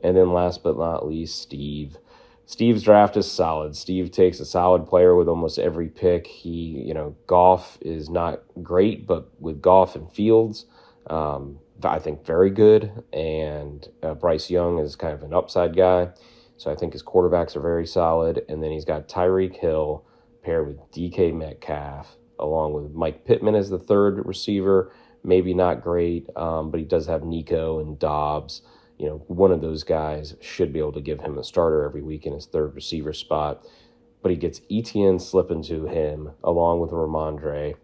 And then last but not least, Steve. Steve's draft is solid. Steve takes a solid player with almost every pick. Goff is not great, but with Goff and Fields, I think very good. And Bryce Young is kind of an upside guy. So I think his quarterbacks are very solid. And then he's got Tyreek Hill paired with DK Metcalf, along with Mike Pittman as the third receiver. Maybe not great, but he does have Nico and Dobbs. One of those guys should be able to give him a starter every week in his third receiver spot. But he gets ETN slipping to him along with Ramondre.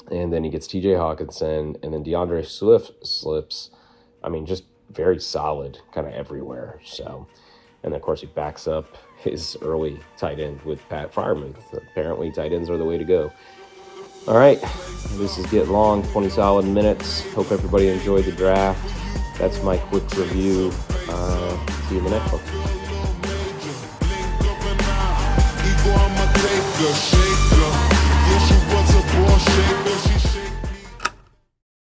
And then he gets TJ Hawkinson. And then DeAndre slips. I mean, just very solid kind of everywhere. So, and of course he backs up his early tight end with Pat Freiermuth. Apparently tight ends are the way to go. All right, this is getting long, 20 solid minutes. Hope everybody enjoyed the draft. That's my quick review. See you in the next one.